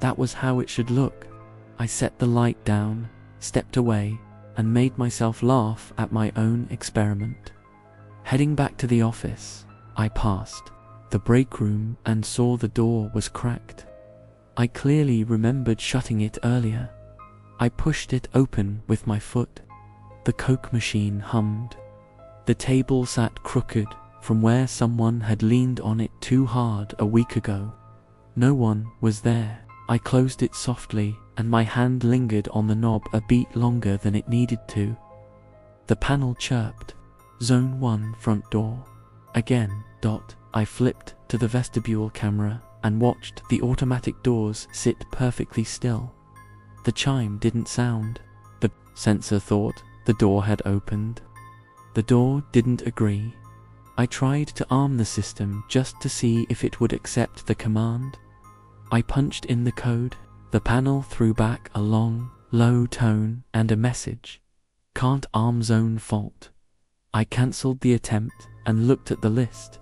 That was how it should look. I set the light down, stepped away, and made myself laugh at my own experiment. Heading back to the office, I passed the break room and saw the door was cracked. I clearly remembered shutting it earlier. I pushed it open with my foot. The Coke machine hummed. The table sat crooked from where someone had leaned on it too hard a week ago. No one was there. I closed it softly, and my hand lingered on the knob a beat longer than it needed to. The panel chirped. Zone 1 front door. Again. I flipped to the vestibule camera and watched the automatic doors sit perfectly still. The chime didn't sound. The sensor thought the door had opened. The door didn't agree. I tried to arm the system just to see if it would accept the command. I punched in the code. The panel threw back a long, low tone and a message. Can't arm zone fault. I cancelled the attempt and looked at the list.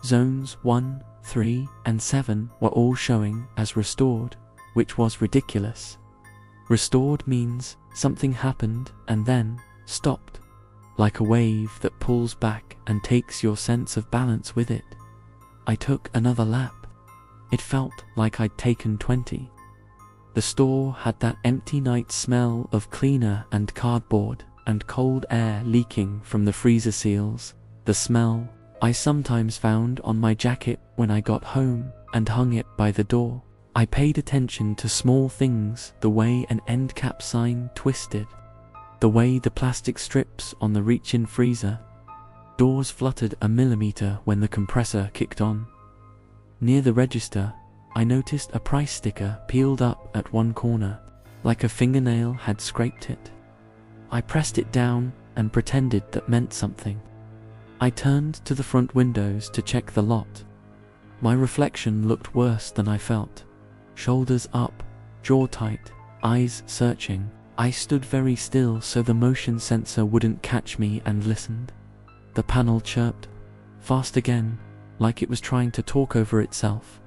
Zones 1, 3, and 7 were all showing as restored, which was ridiculous. Restored means something happened and then stopped, like a wave that pulls back and takes your sense of balance with it. I took another lap. It felt like I'd taken 20. The store had that empty night smell of cleaner and cardboard and cold air leaking from the freezer seals, the smell I sometimes found on my jacket when I got home and hung it by the door. I paid attention to small things, the way an end cap sign twisted, the way the plastic strips on the reach-in freezer doors fluttered a millimeter when the compressor kicked on. Near the register, I noticed a price sticker peeled up at one corner, like a fingernail had scraped it. I pressed it down and pretended that meant something. I turned to the front windows to check the lot. My reflection looked worse than I felt. Shoulders up, jaw tight, eyes searching. I stood very still so the motion sensor wouldn't catch me and listened. The panel chirped, fast again, like it was trying to talk over itself.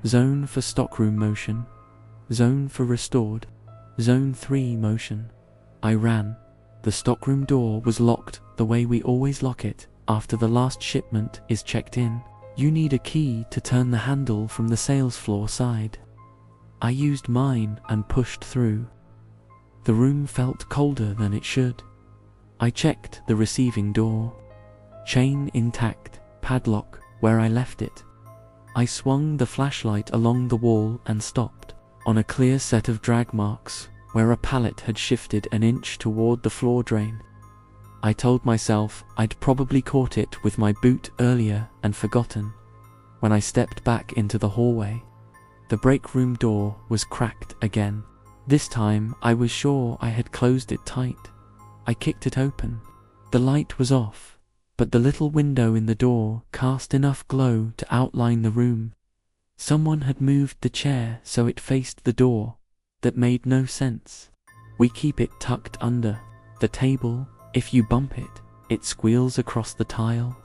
Zone for stockroom motion. Zone for restored. Zone 3 motion. I ran. The stockroom door was locked the way we always lock it, after the last shipment is checked in, you need a key to turn the handle from the sales floor side. I used mine and pushed through. The room felt colder than it should. I checked the receiving door. Chain intact, padlock where I left it. I swung the flashlight along the wall and stopped on a clear set of drag marks where a pallet had shifted an inch toward the floor drain. I told myself I'd probably caught it with my boot earlier and forgotten. When I stepped back into the hallway, the break room door was cracked again. This time I was sure I had closed it tight. I kicked it open. The light was off, but the little window in the door cast enough glow to outline the room. Someone had moved the chair so it faced the door. That made no sense. We keep it tucked under the table. If you bump it, it squeals across the tile.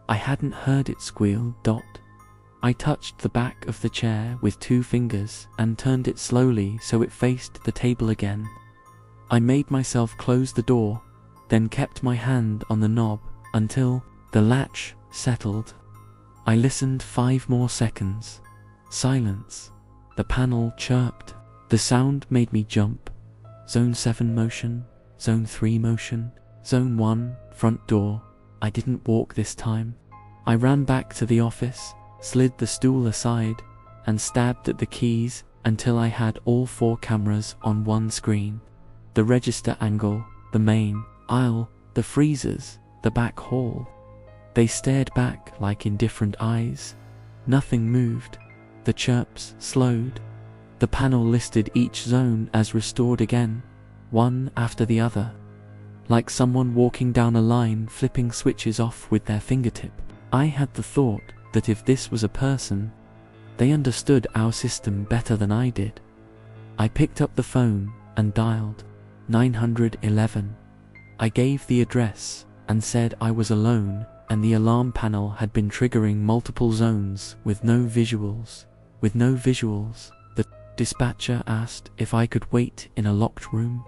I hadn't heard it squeal. I touched the back of the chair with 2 fingers and turned it slowly so it faced the table again. I made myself close the door, then kept my hand on the knob until the latch settled. I listened 5 more seconds. Silence. The panel chirped. The sound made me jump. Zone 7 motion. Zone 3 motion. Zone 1, front door. I didn't walk this time. I ran back to the office, slid the stool aside, and stabbed at the keys until I had all 4 cameras on one screen. The register angle, the main aisle, the freezers, the back hall. They stared back like in different eyes. Nothing moved. The chirps slowed. The panel listed each zone as restored again, one after the other. Like someone walking down a line flipping switches off with their fingertip. I had the thought that if this was a person, they understood our system better than I did. I picked up the phone and dialed 911. I gave the address and said I was alone and the alarm panel had been triggering multiple zones with no visuals. The dispatcher asked if I could wait in a locked room.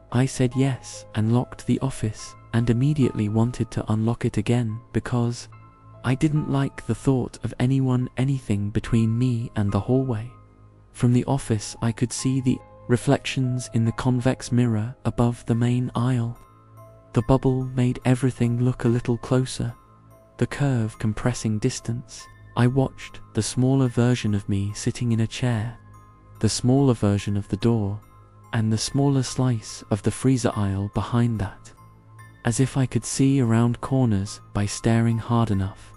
I said yes and locked the office and immediately wanted to unlock it again because I didn't like the thought of anything between me and the hallway. From the office I could see the reflections in the convex mirror above the main aisle. The bubble made everything look a little closer, the curve compressing distance. I watched the smaller version of me sitting in a chair, the smaller version of the door, and the smaller slice of the freezer aisle behind that. As if I could see around corners by staring hard enough.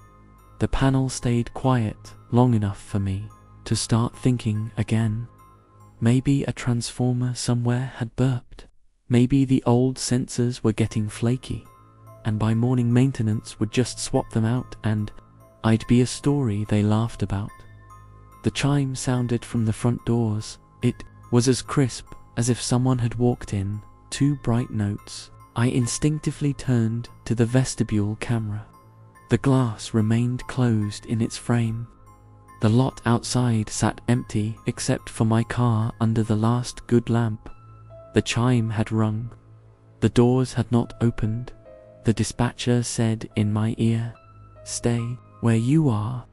The panel stayed quiet long enough for me to start thinking again. Maybe a transformer somewhere had burped. Maybe the old sensors were getting flaky, and by morning maintenance would just swap them out and I'd be a story they laughed about. The chime sounded from the front doors. It was as crisp as if someone had walked in, 2 bright notes. I instinctively turned to the vestibule camera. The glass remained closed in its frame. The lot outside sat empty except for my car under the last good lamp. The chime had rung. The doors had not opened. The dispatcher said in my ear, "Stay where you are."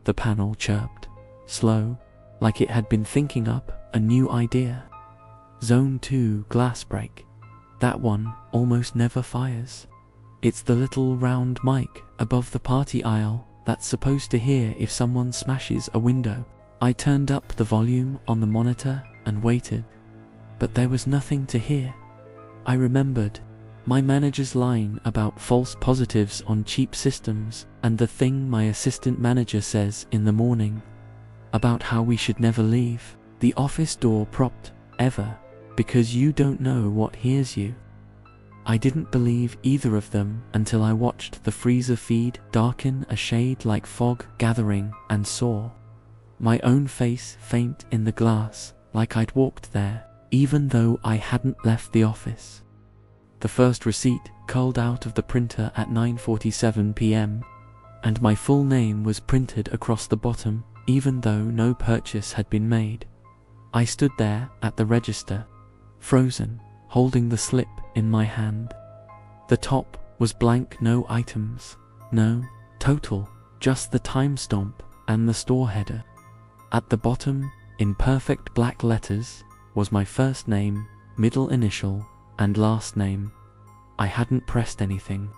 The panel chirped, slow, like it had been thinking up a new idea. Zone 2 glass break. That one almost never fires. It's the little round mic above the party aisle that's supposed to hear if someone smashes a window. I turned up the volume on the monitor and waited, but there was nothing to hear. I remembered my manager's line about false positives on cheap systems and the thing my assistant manager says in the morning about how we should never leave the office door propped ever because you don't know what hears you. I didn't believe either of them until I watched the freezer feed darken a shade like fog gathering and saw my own face faint in the glass like I'd walked there, even though I hadn't left the office. The first receipt culled out of the printer at 9:47 p.m. and my full name was printed across the bottom, even though no purchase had been made. I stood there at the register, frozen, holding the slip in my hand. The top was blank, no items, no total, just the timestamp and the store header. At the bottom, in perfect black letters, was my first name, middle initial, and last name. I hadn't pressed anything.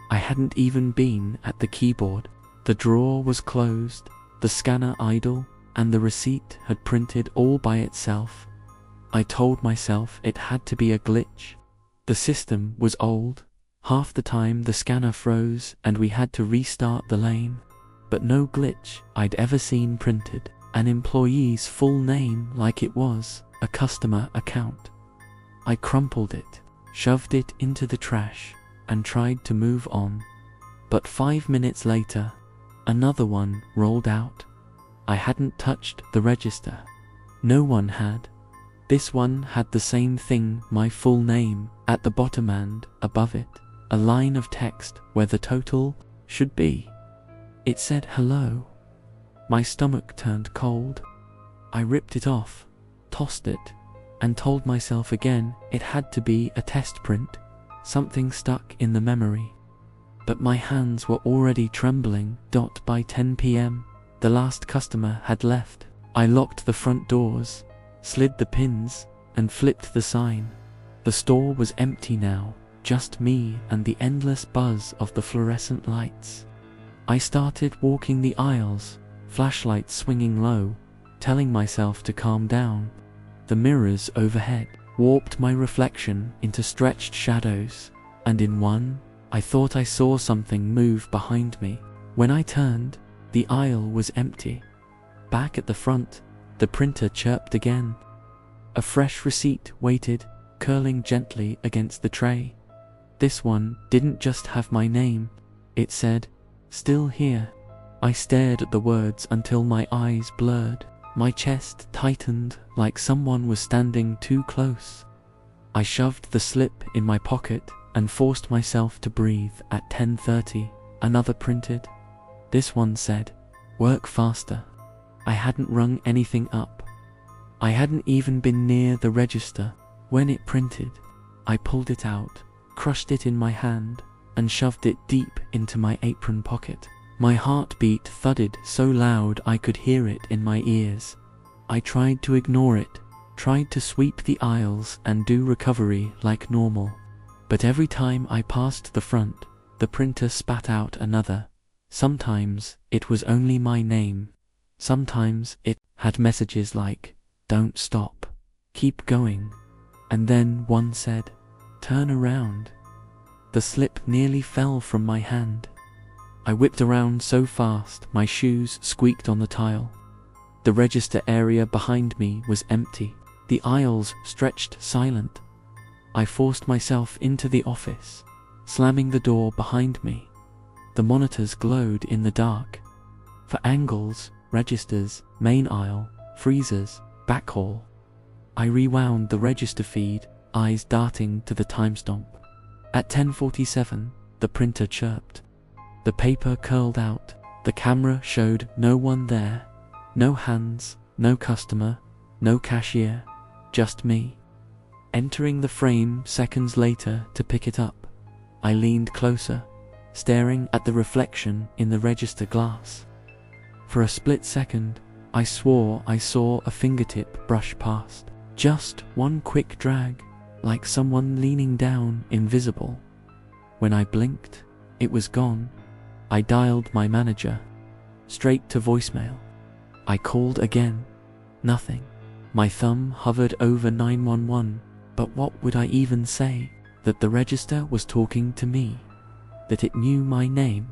I hadn't even been at the keyboard. The drawer was closed, the scanner idle, and the receipt had printed all by itself. I told myself it had to be a glitch. The system was old. Half the time the scanner froze and we had to restart the lane. But no glitch I'd ever seen printed an employee's full name like it was a customer account. I crumpled it, shoved it into the trash, and tried to move on. But 5 minutes later, another one rolled out. I hadn't touched the register. No one had. This one had the same thing, my full name, at the bottom and, above it, a line of text where the total should be. It said hello. My stomach turned cold. I ripped it off, tossed it, and told myself again it had to be a test print, something stuck in the memory. But my hands were already trembling. By 10 p.m., the last customer had left. I locked the front doors, slid the pins, and flipped the sign. The store was empty now, just me and the endless buzz of the fluorescent lights. I started walking the aisles, flashlight swinging low, telling myself to calm down. The mirrors overhead warped my reflection into stretched shadows, and in one, I thought I saw something move behind me. When I turned, the aisle was empty. Back at the front, the printer chirped again. A fresh receipt waited, curling gently against the tray. This one didn't just have my name, it said, "Still here." I stared at the words until my eyes blurred. My chest tightened like someone was standing too close. I shoved the slip in my pocket and forced myself to breathe. At 10:30, another printed. This one said, "Work faster." I hadn't rung anything up. I hadn't even been near the register. When it printed, I pulled it out, crushed it in my hand, and shoved it deep into my apron pocket. My heartbeat thudded so loud I could hear it in my ears. I tried to ignore it, tried to sweep the aisles and do recovery like normal. But every time I passed the front, the printer spat out another. Sometimes it was only my name. Sometimes it had messages like, "Don't stop, keep going." And then one said, "Turn around." The slip nearly fell from my hand. I whipped around so fast my shoes squeaked on the tile. The register area behind me was empty. The aisles stretched silent. I forced myself into the office, slamming the door behind me. The monitors glowed in the dark. For angles, registers, main aisle, freezers, back hall. I rewound the register feed, eyes darting to the timestamp. At 10:47, the printer chirped. The paper curled out. The camera showed no one there. No hands, no customer, no cashier, just me. Entering the frame seconds later to pick it up, I leaned closer, staring at the reflection in the register glass. For a split second, I swore I saw a fingertip brush past. Just one quick drag, like someone leaning down, invisible. When I blinked, it was gone. I dialed my manager, straight to voicemail. I called again. Nothing. My thumb hovered over 911, but what would I even say? That the register was talking to me? That it knew my name?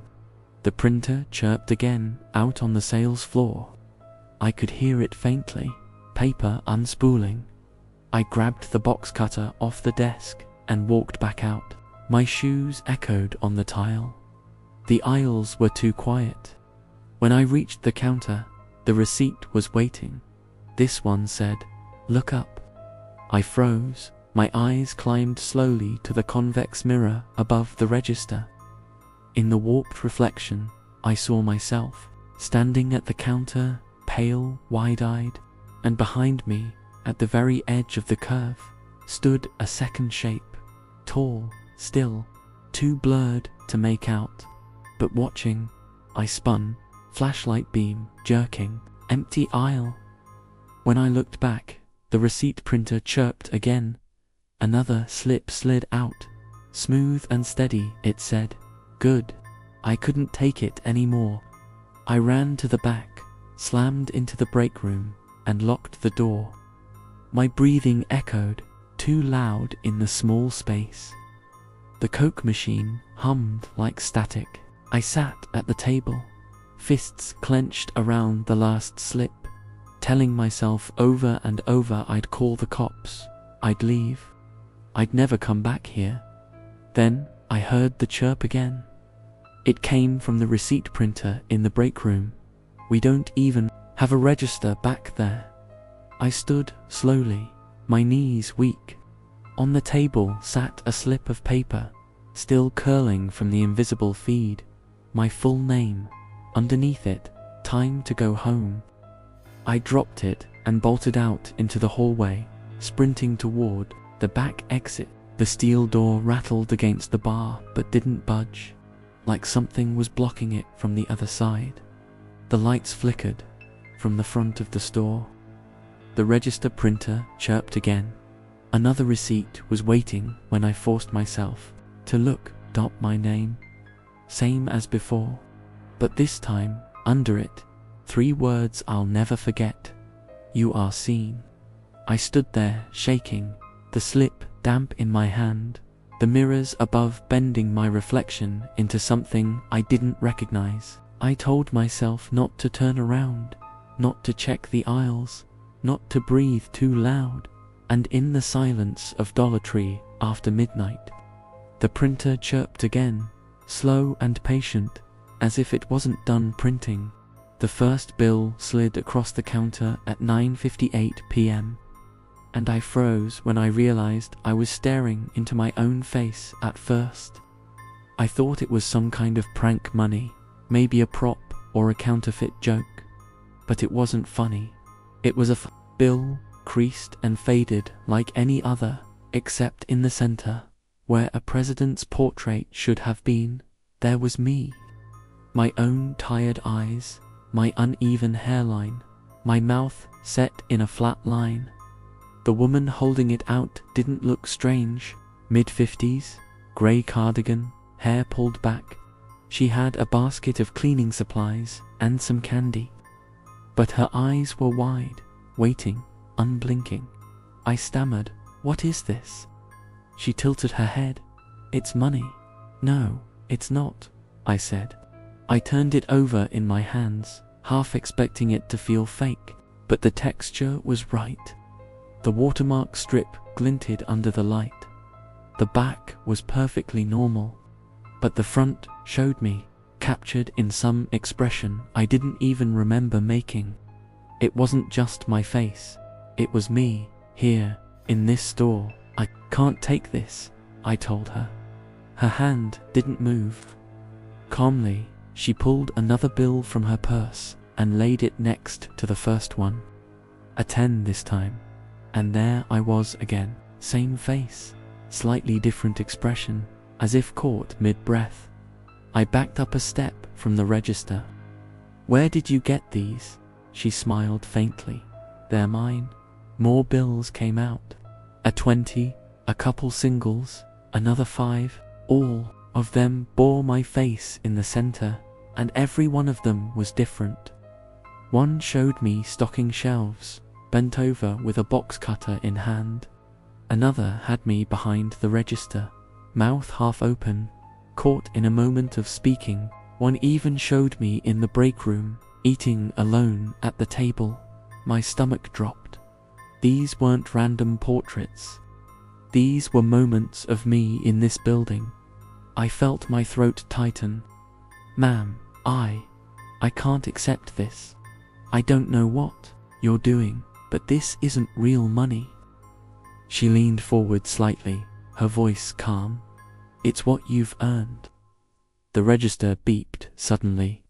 The printer chirped again, out on the sales floor. I could hear it faintly, paper unspooling. I grabbed the box cutter off the desk and walked back out. My shoes echoed on the tile. The aisles were too quiet. When I reached the counter, the receipt was waiting. This one said, "Look up." I froze. My eyes climbed slowly to the convex mirror above the register. In the warped reflection, I saw myself, standing at the counter, pale, wide-eyed, and behind me, at the very edge of the curve, stood a second shape, tall, still, too blurred to make out. But watching, I spun, flashlight beam jerking, empty aisle. When I looked back, the receipt printer chirped again. Another slip slid out. Smooth and steady, it said. Good. I couldn't take it anymore. I ran to the back, slammed into the break room, and locked the door. My breathing echoed, too loud in the small space. The Coke machine hummed like static. I sat at the table, fists clenched around the last slip, telling myself over and over I'd call the cops, I'd leave, I'd never come back here. Then I heard the chirp again. It came from the receipt printer in the break room. We don't even have a register back there. I stood slowly, my knees weak. On the table sat a slip of paper, still curling from the invisible feed. My full name. Underneath it, time to go home. I dropped it and bolted out into the hallway, sprinting toward the back exit. The steel door rattled against the bar but didn't budge, like something was blocking it from the other side. The lights flickered from the front of the store. The register printer chirped again. Another receipt was waiting when I forced myself to look. My name. Same as before, but this time, under it, 3 words I'll never forget. You are seen. I stood there, shaking, the slip damp in my hand, the mirrors above bending my reflection into something I didn't recognize. I told myself not to turn around, not to check the aisles, not to breathe too loud, and in the silence of Dollar Tree after midnight, the printer chirped again, slow and patient, as if it wasn't done printing. The first bill slid across the counter at 9:58 p.m. and I froze when I realized I was staring into my own face at first. I thought it was some kind of prank money, maybe a prop or a counterfeit joke, but it wasn't funny. It was a bill, creased and faded like any other, except in the center, where a president's portrait should have been, there was me. My own tired eyes, my uneven hairline, my mouth set in a flat line. The woman holding it out didn't look strange, mid-50s, grey cardigan, hair pulled back. She had a basket of cleaning supplies and some candy. But her eyes were wide, waiting, unblinking. I stammered, "What is this?" She tilted her head. "It's money." "No, it's not," I said. I turned it over in my hands, half expecting it to feel fake, but the texture was right. The watermark strip glinted under the light. The back was perfectly normal, but the front showed me, captured in some expression I didn't even remember making. It wasn't just my face, it was me, here, in this store. "I can't take this," I told her. Her hand didn't move. Calmly, she pulled another bill from her purse and laid it next to the first one. A 10 this time. And there I was again, same face, slightly different expression, as if caught mid-breath. I backed up a step from the register. "Where did you get these?" She smiled faintly. "They're mine." More bills came out. A 20, a couple singles, another 5, all of them bore my face in the center, and every one of them was different. One showed me stocking shelves, bent over with a box cutter in hand. Another had me behind the register, mouth half open, caught in a moment of speaking. One even showed me in the break room, eating alone at the table. My stomach dropped. These weren't random portraits. These were moments of me in this building. I felt my throat tighten. "Ma'am, I can't accept this. I don't know what you're doing, but this isn't real money." She leaned forward slightly, her voice calm. "It's what you've earned." The register beeped suddenly.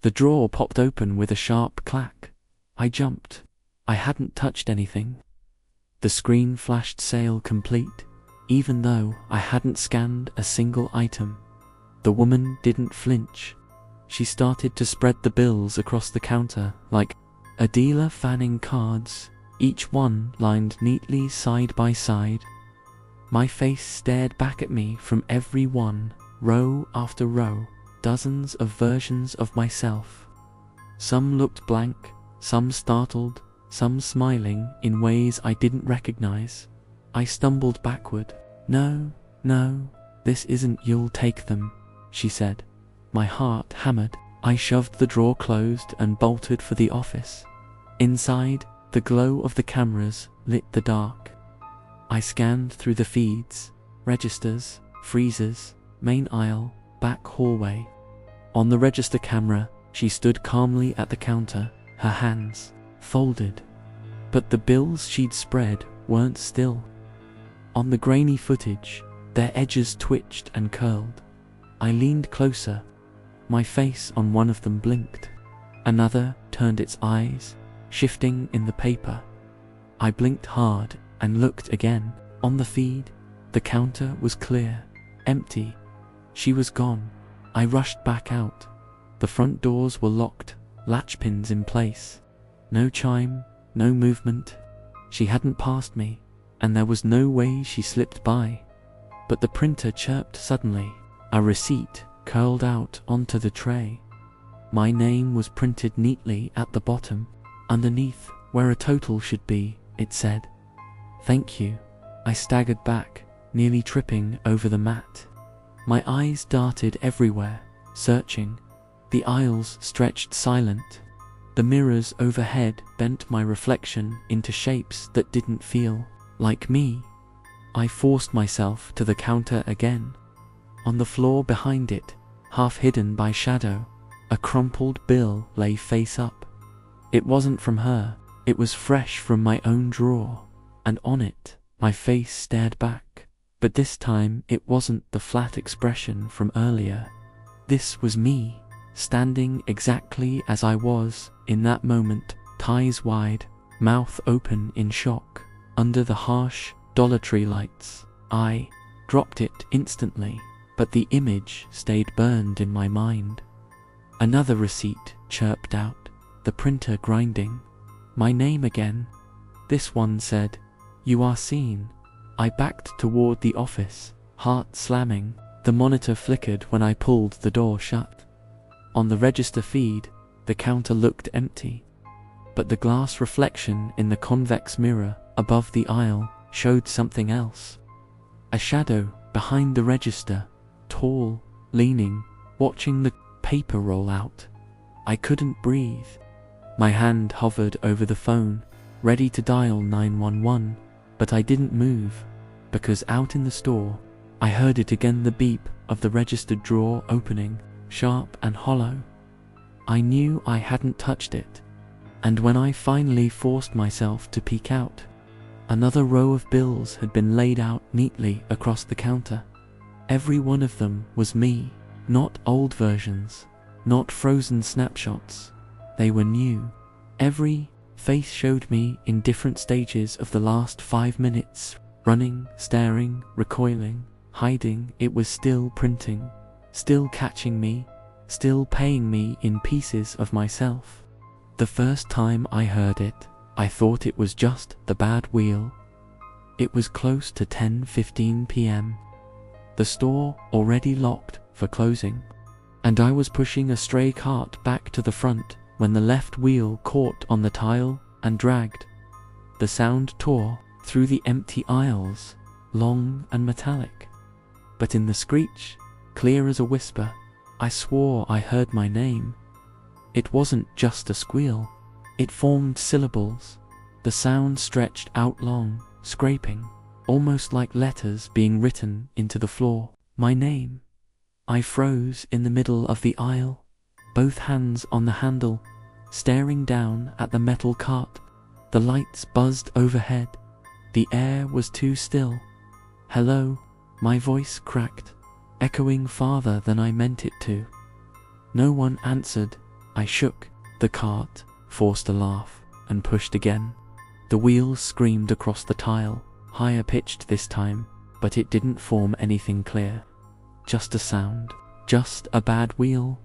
The drawer popped open with a sharp clack. I jumped. I hadn't touched anything. The screen flashed sale complete. even though I hadn't scanned a single item. The woman didn't flinch. She started to spread the bills across the counter like a dealer fanning cards, each one lined neatly side by side. My face stared back at me from every one, row after row, dozens of versions of myself. Some looked blank, some startled, some smiling in ways I didn't recognize. I stumbled backward. "No, no, this isn't, you'll take them," she said. My heart hammered. I shoved the drawer closed and bolted for the office. Inside, the glow of the cameras lit the dark. I scanned through the feeds, registers, freezers, main aisle, back hallway. On the register camera, she stood calmly at the counter, her hands folded. But the bills she'd spread weren't still. On the grainy footage, their edges twitched and curled. I leaned closer. My face on one of them blinked. Another turned its eyes, shifting in the paper. I blinked hard and looked again. On the feed, the counter was clear, empty. She was gone. I rushed back out. The front doors were locked, latchpins in place. No chime, no movement. She hadn't passed me, and there was no way she slipped by. But the printer chirped suddenly. A receipt curled out onto the tray. My name was printed neatly at the bottom. Underneath, where a total should be, it said, "Thank you." I staggered back, nearly tripping over the mat. My eyes darted everywhere, searching. The aisles stretched silent. The mirrors overhead bent my reflection into shapes that didn't feel like me. I forced myself to the counter again. On the floor behind it, half hidden by shadow, a crumpled bill lay face up. It wasn't from her, it was fresh from my own drawer, and on it, my face stared back. But this time it wasn't the flat expression from earlier. This was me, standing exactly as I was in that moment, eyes wide, mouth open in shock, under the harsh Dollar Tree lights. I dropped it instantly, but the image stayed burned in my mind. Another receipt chirped out, the printer grinding. My name again. This one said, "You are seen." I backed toward the office, heart slamming. The monitor flickered when I pulled the door shut. On the register feed, the counter looked empty, but the glass reflection in the convex mirror above the aisle showed something else. A shadow behind the register, tall, leaning, watching the paper roll out. I couldn't breathe. My hand hovered over the phone, ready to dial 911, but I didn't move, because out in the store, I heard it again, the beep of the registered drawer opening, sharp and hollow. I knew I hadn't touched it, and when I finally forced myself to peek out, another row of bills had been laid out neatly across the counter. Every one of them was me, not old versions, not frozen snapshots. They were new. Every face showed me in different stages of the last 5 minutes, running, staring, recoiling, hiding. It was still printing, still catching me, still paying me in pieces of myself. The first time I heard it, I thought it was just the bad wheel. It was close to 10:15 p.m. The store already locked for closing, and I was pushing a stray cart back to the front when the left wheel caught on the tile and dragged. The sound tore through the empty aisles, long and metallic. But in the screech, clear as a whisper, I swore I heard my name. It wasn't just a squeal. It formed syllables. The sound stretched out long, scraping, almost like letters being written into the floor. My name. I froze in the middle of the aisle, both hands on the handle, staring down at the metal cart. The lights buzzed overhead. The air was too still. "Hello," my voice cracked, echoing farther than I meant it to. No one answered. I shook. The cart forced a laugh and pushed again. The wheels screamed across the tile, higher pitched this time, but it didn't form anything clear. Just a sound. Just a bad wheel.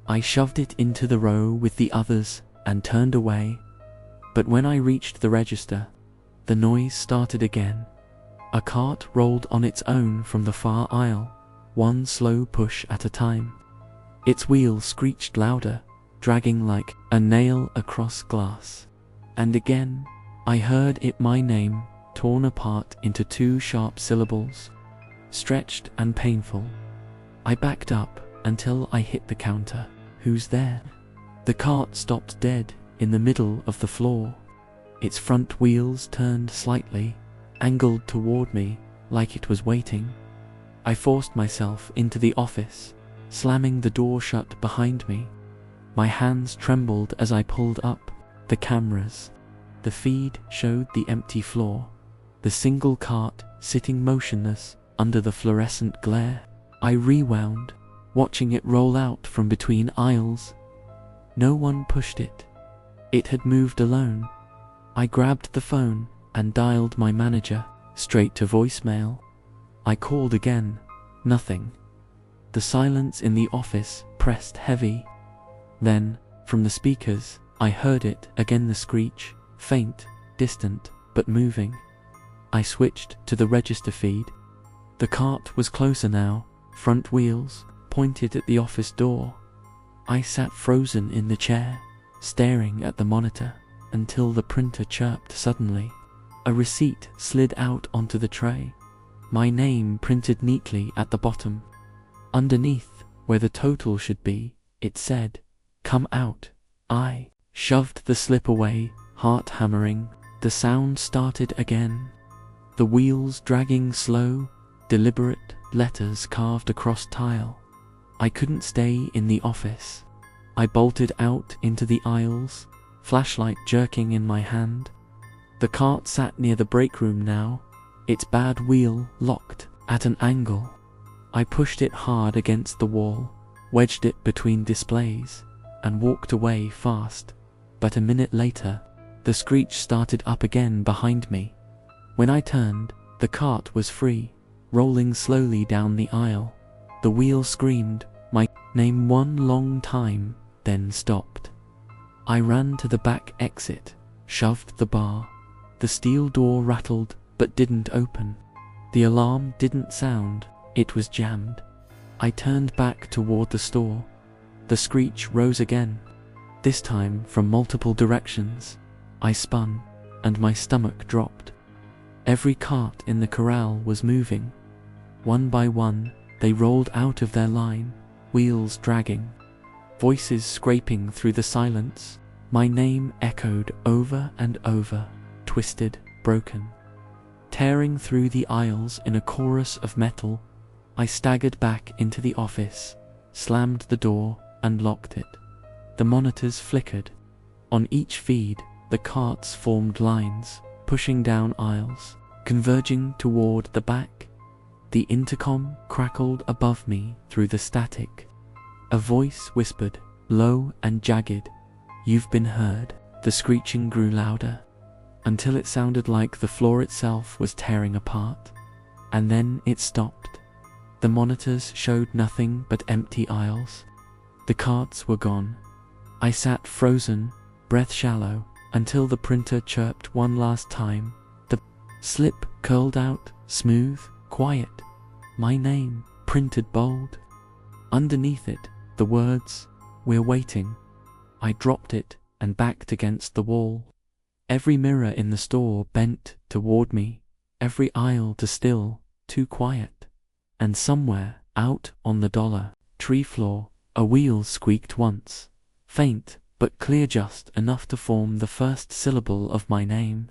I shoved it into the row with the others and turned away. But when I reached the register, the noise started again. A cart rolled on its own from the far aisle, one slow push at a time. Its wheels screeched louder, dragging like a nail across glass. And again, I heard my name, torn apart into two sharp syllables, stretched and painful. I backed up until I hit the counter. Who's there? The cart stopped dead in the middle of the floor. Its front wheels turned slightly, angled toward me like it was waiting. I forced myself into the office, slamming the door shut behind me. My hands trembled as I pulled up the cameras. The feed showed the empty floor, the single cart sitting motionless under the fluorescent glare. I rewound, watching it roll out from between aisles. No one pushed it. It had moved alone. I grabbed the phone and dialed my manager, straight to voicemail. I called again. Nothing. The silence in the office pressed heavy. Then, from the speakers, I heard it again, the screech, faint, distant, but moving. I switched to the register feed. The cart was closer now, front wheels pointed at the office door. I sat frozen in the chair, staring at the monitor, until the printer chirped suddenly. A receipt slid out onto the tray, my name printed neatly at the bottom. Underneath, where the total should be, it said, "Come out." I shoved the slip away, heart hammering. The sound started again. The wheels dragging, slow, deliberate, letters carved across tile. I couldn't stay in the office. I bolted out into the aisles, flashlight jerking in my hand. The cart sat near the break room now, its bad wheel locked at an angle. I pushed it hard against the wall, wedged it between displays, and walked away fast. But a minute later, the screech started up again behind me. When I turned, the cart was free, rolling slowly down the aisle. The wheel screamed my name one long time, then stopped. I ran to the back exit, shoved the bar. The steel door rattled but didn't open. The alarm didn't sound, it was jammed. I turned back toward the store. The screech rose again, this time from multiple directions. I spun, and my stomach dropped. Every cart in the corral was moving. One by one, they rolled out of their line, wheels dragging, voices scraping through the silence. My name echoed over and over, twisted, broken. Tearing through the aisles in a chorus of metal, I staggered back into the office, slammed the door, and locked it. The monitors flickered. On each feed, the carts formed lines, pushing down aisles, converging toward the back. The intercom crackled above me through the static. A voice whispered, low and jagged, "You've been heard." The screeching grew louder, until it sounded like the floor itself was tearing apart. And then it stopped. The monitors showed nothing but empty aisles. The carts were gone. I sat frozen, breath shallow, until the printer chirped one last time. The slip curled out, smooth, quiet. My name, printed bold. Underneath it, the words, "We're waiting." I dropped it and backed against the wall. Every mirror in the store bent toward me, every aisle too still, too quiet. And somewhere, out on the $tree floor, a wheel squeaked once, faint but clear, just enough to form the first syllable of my name.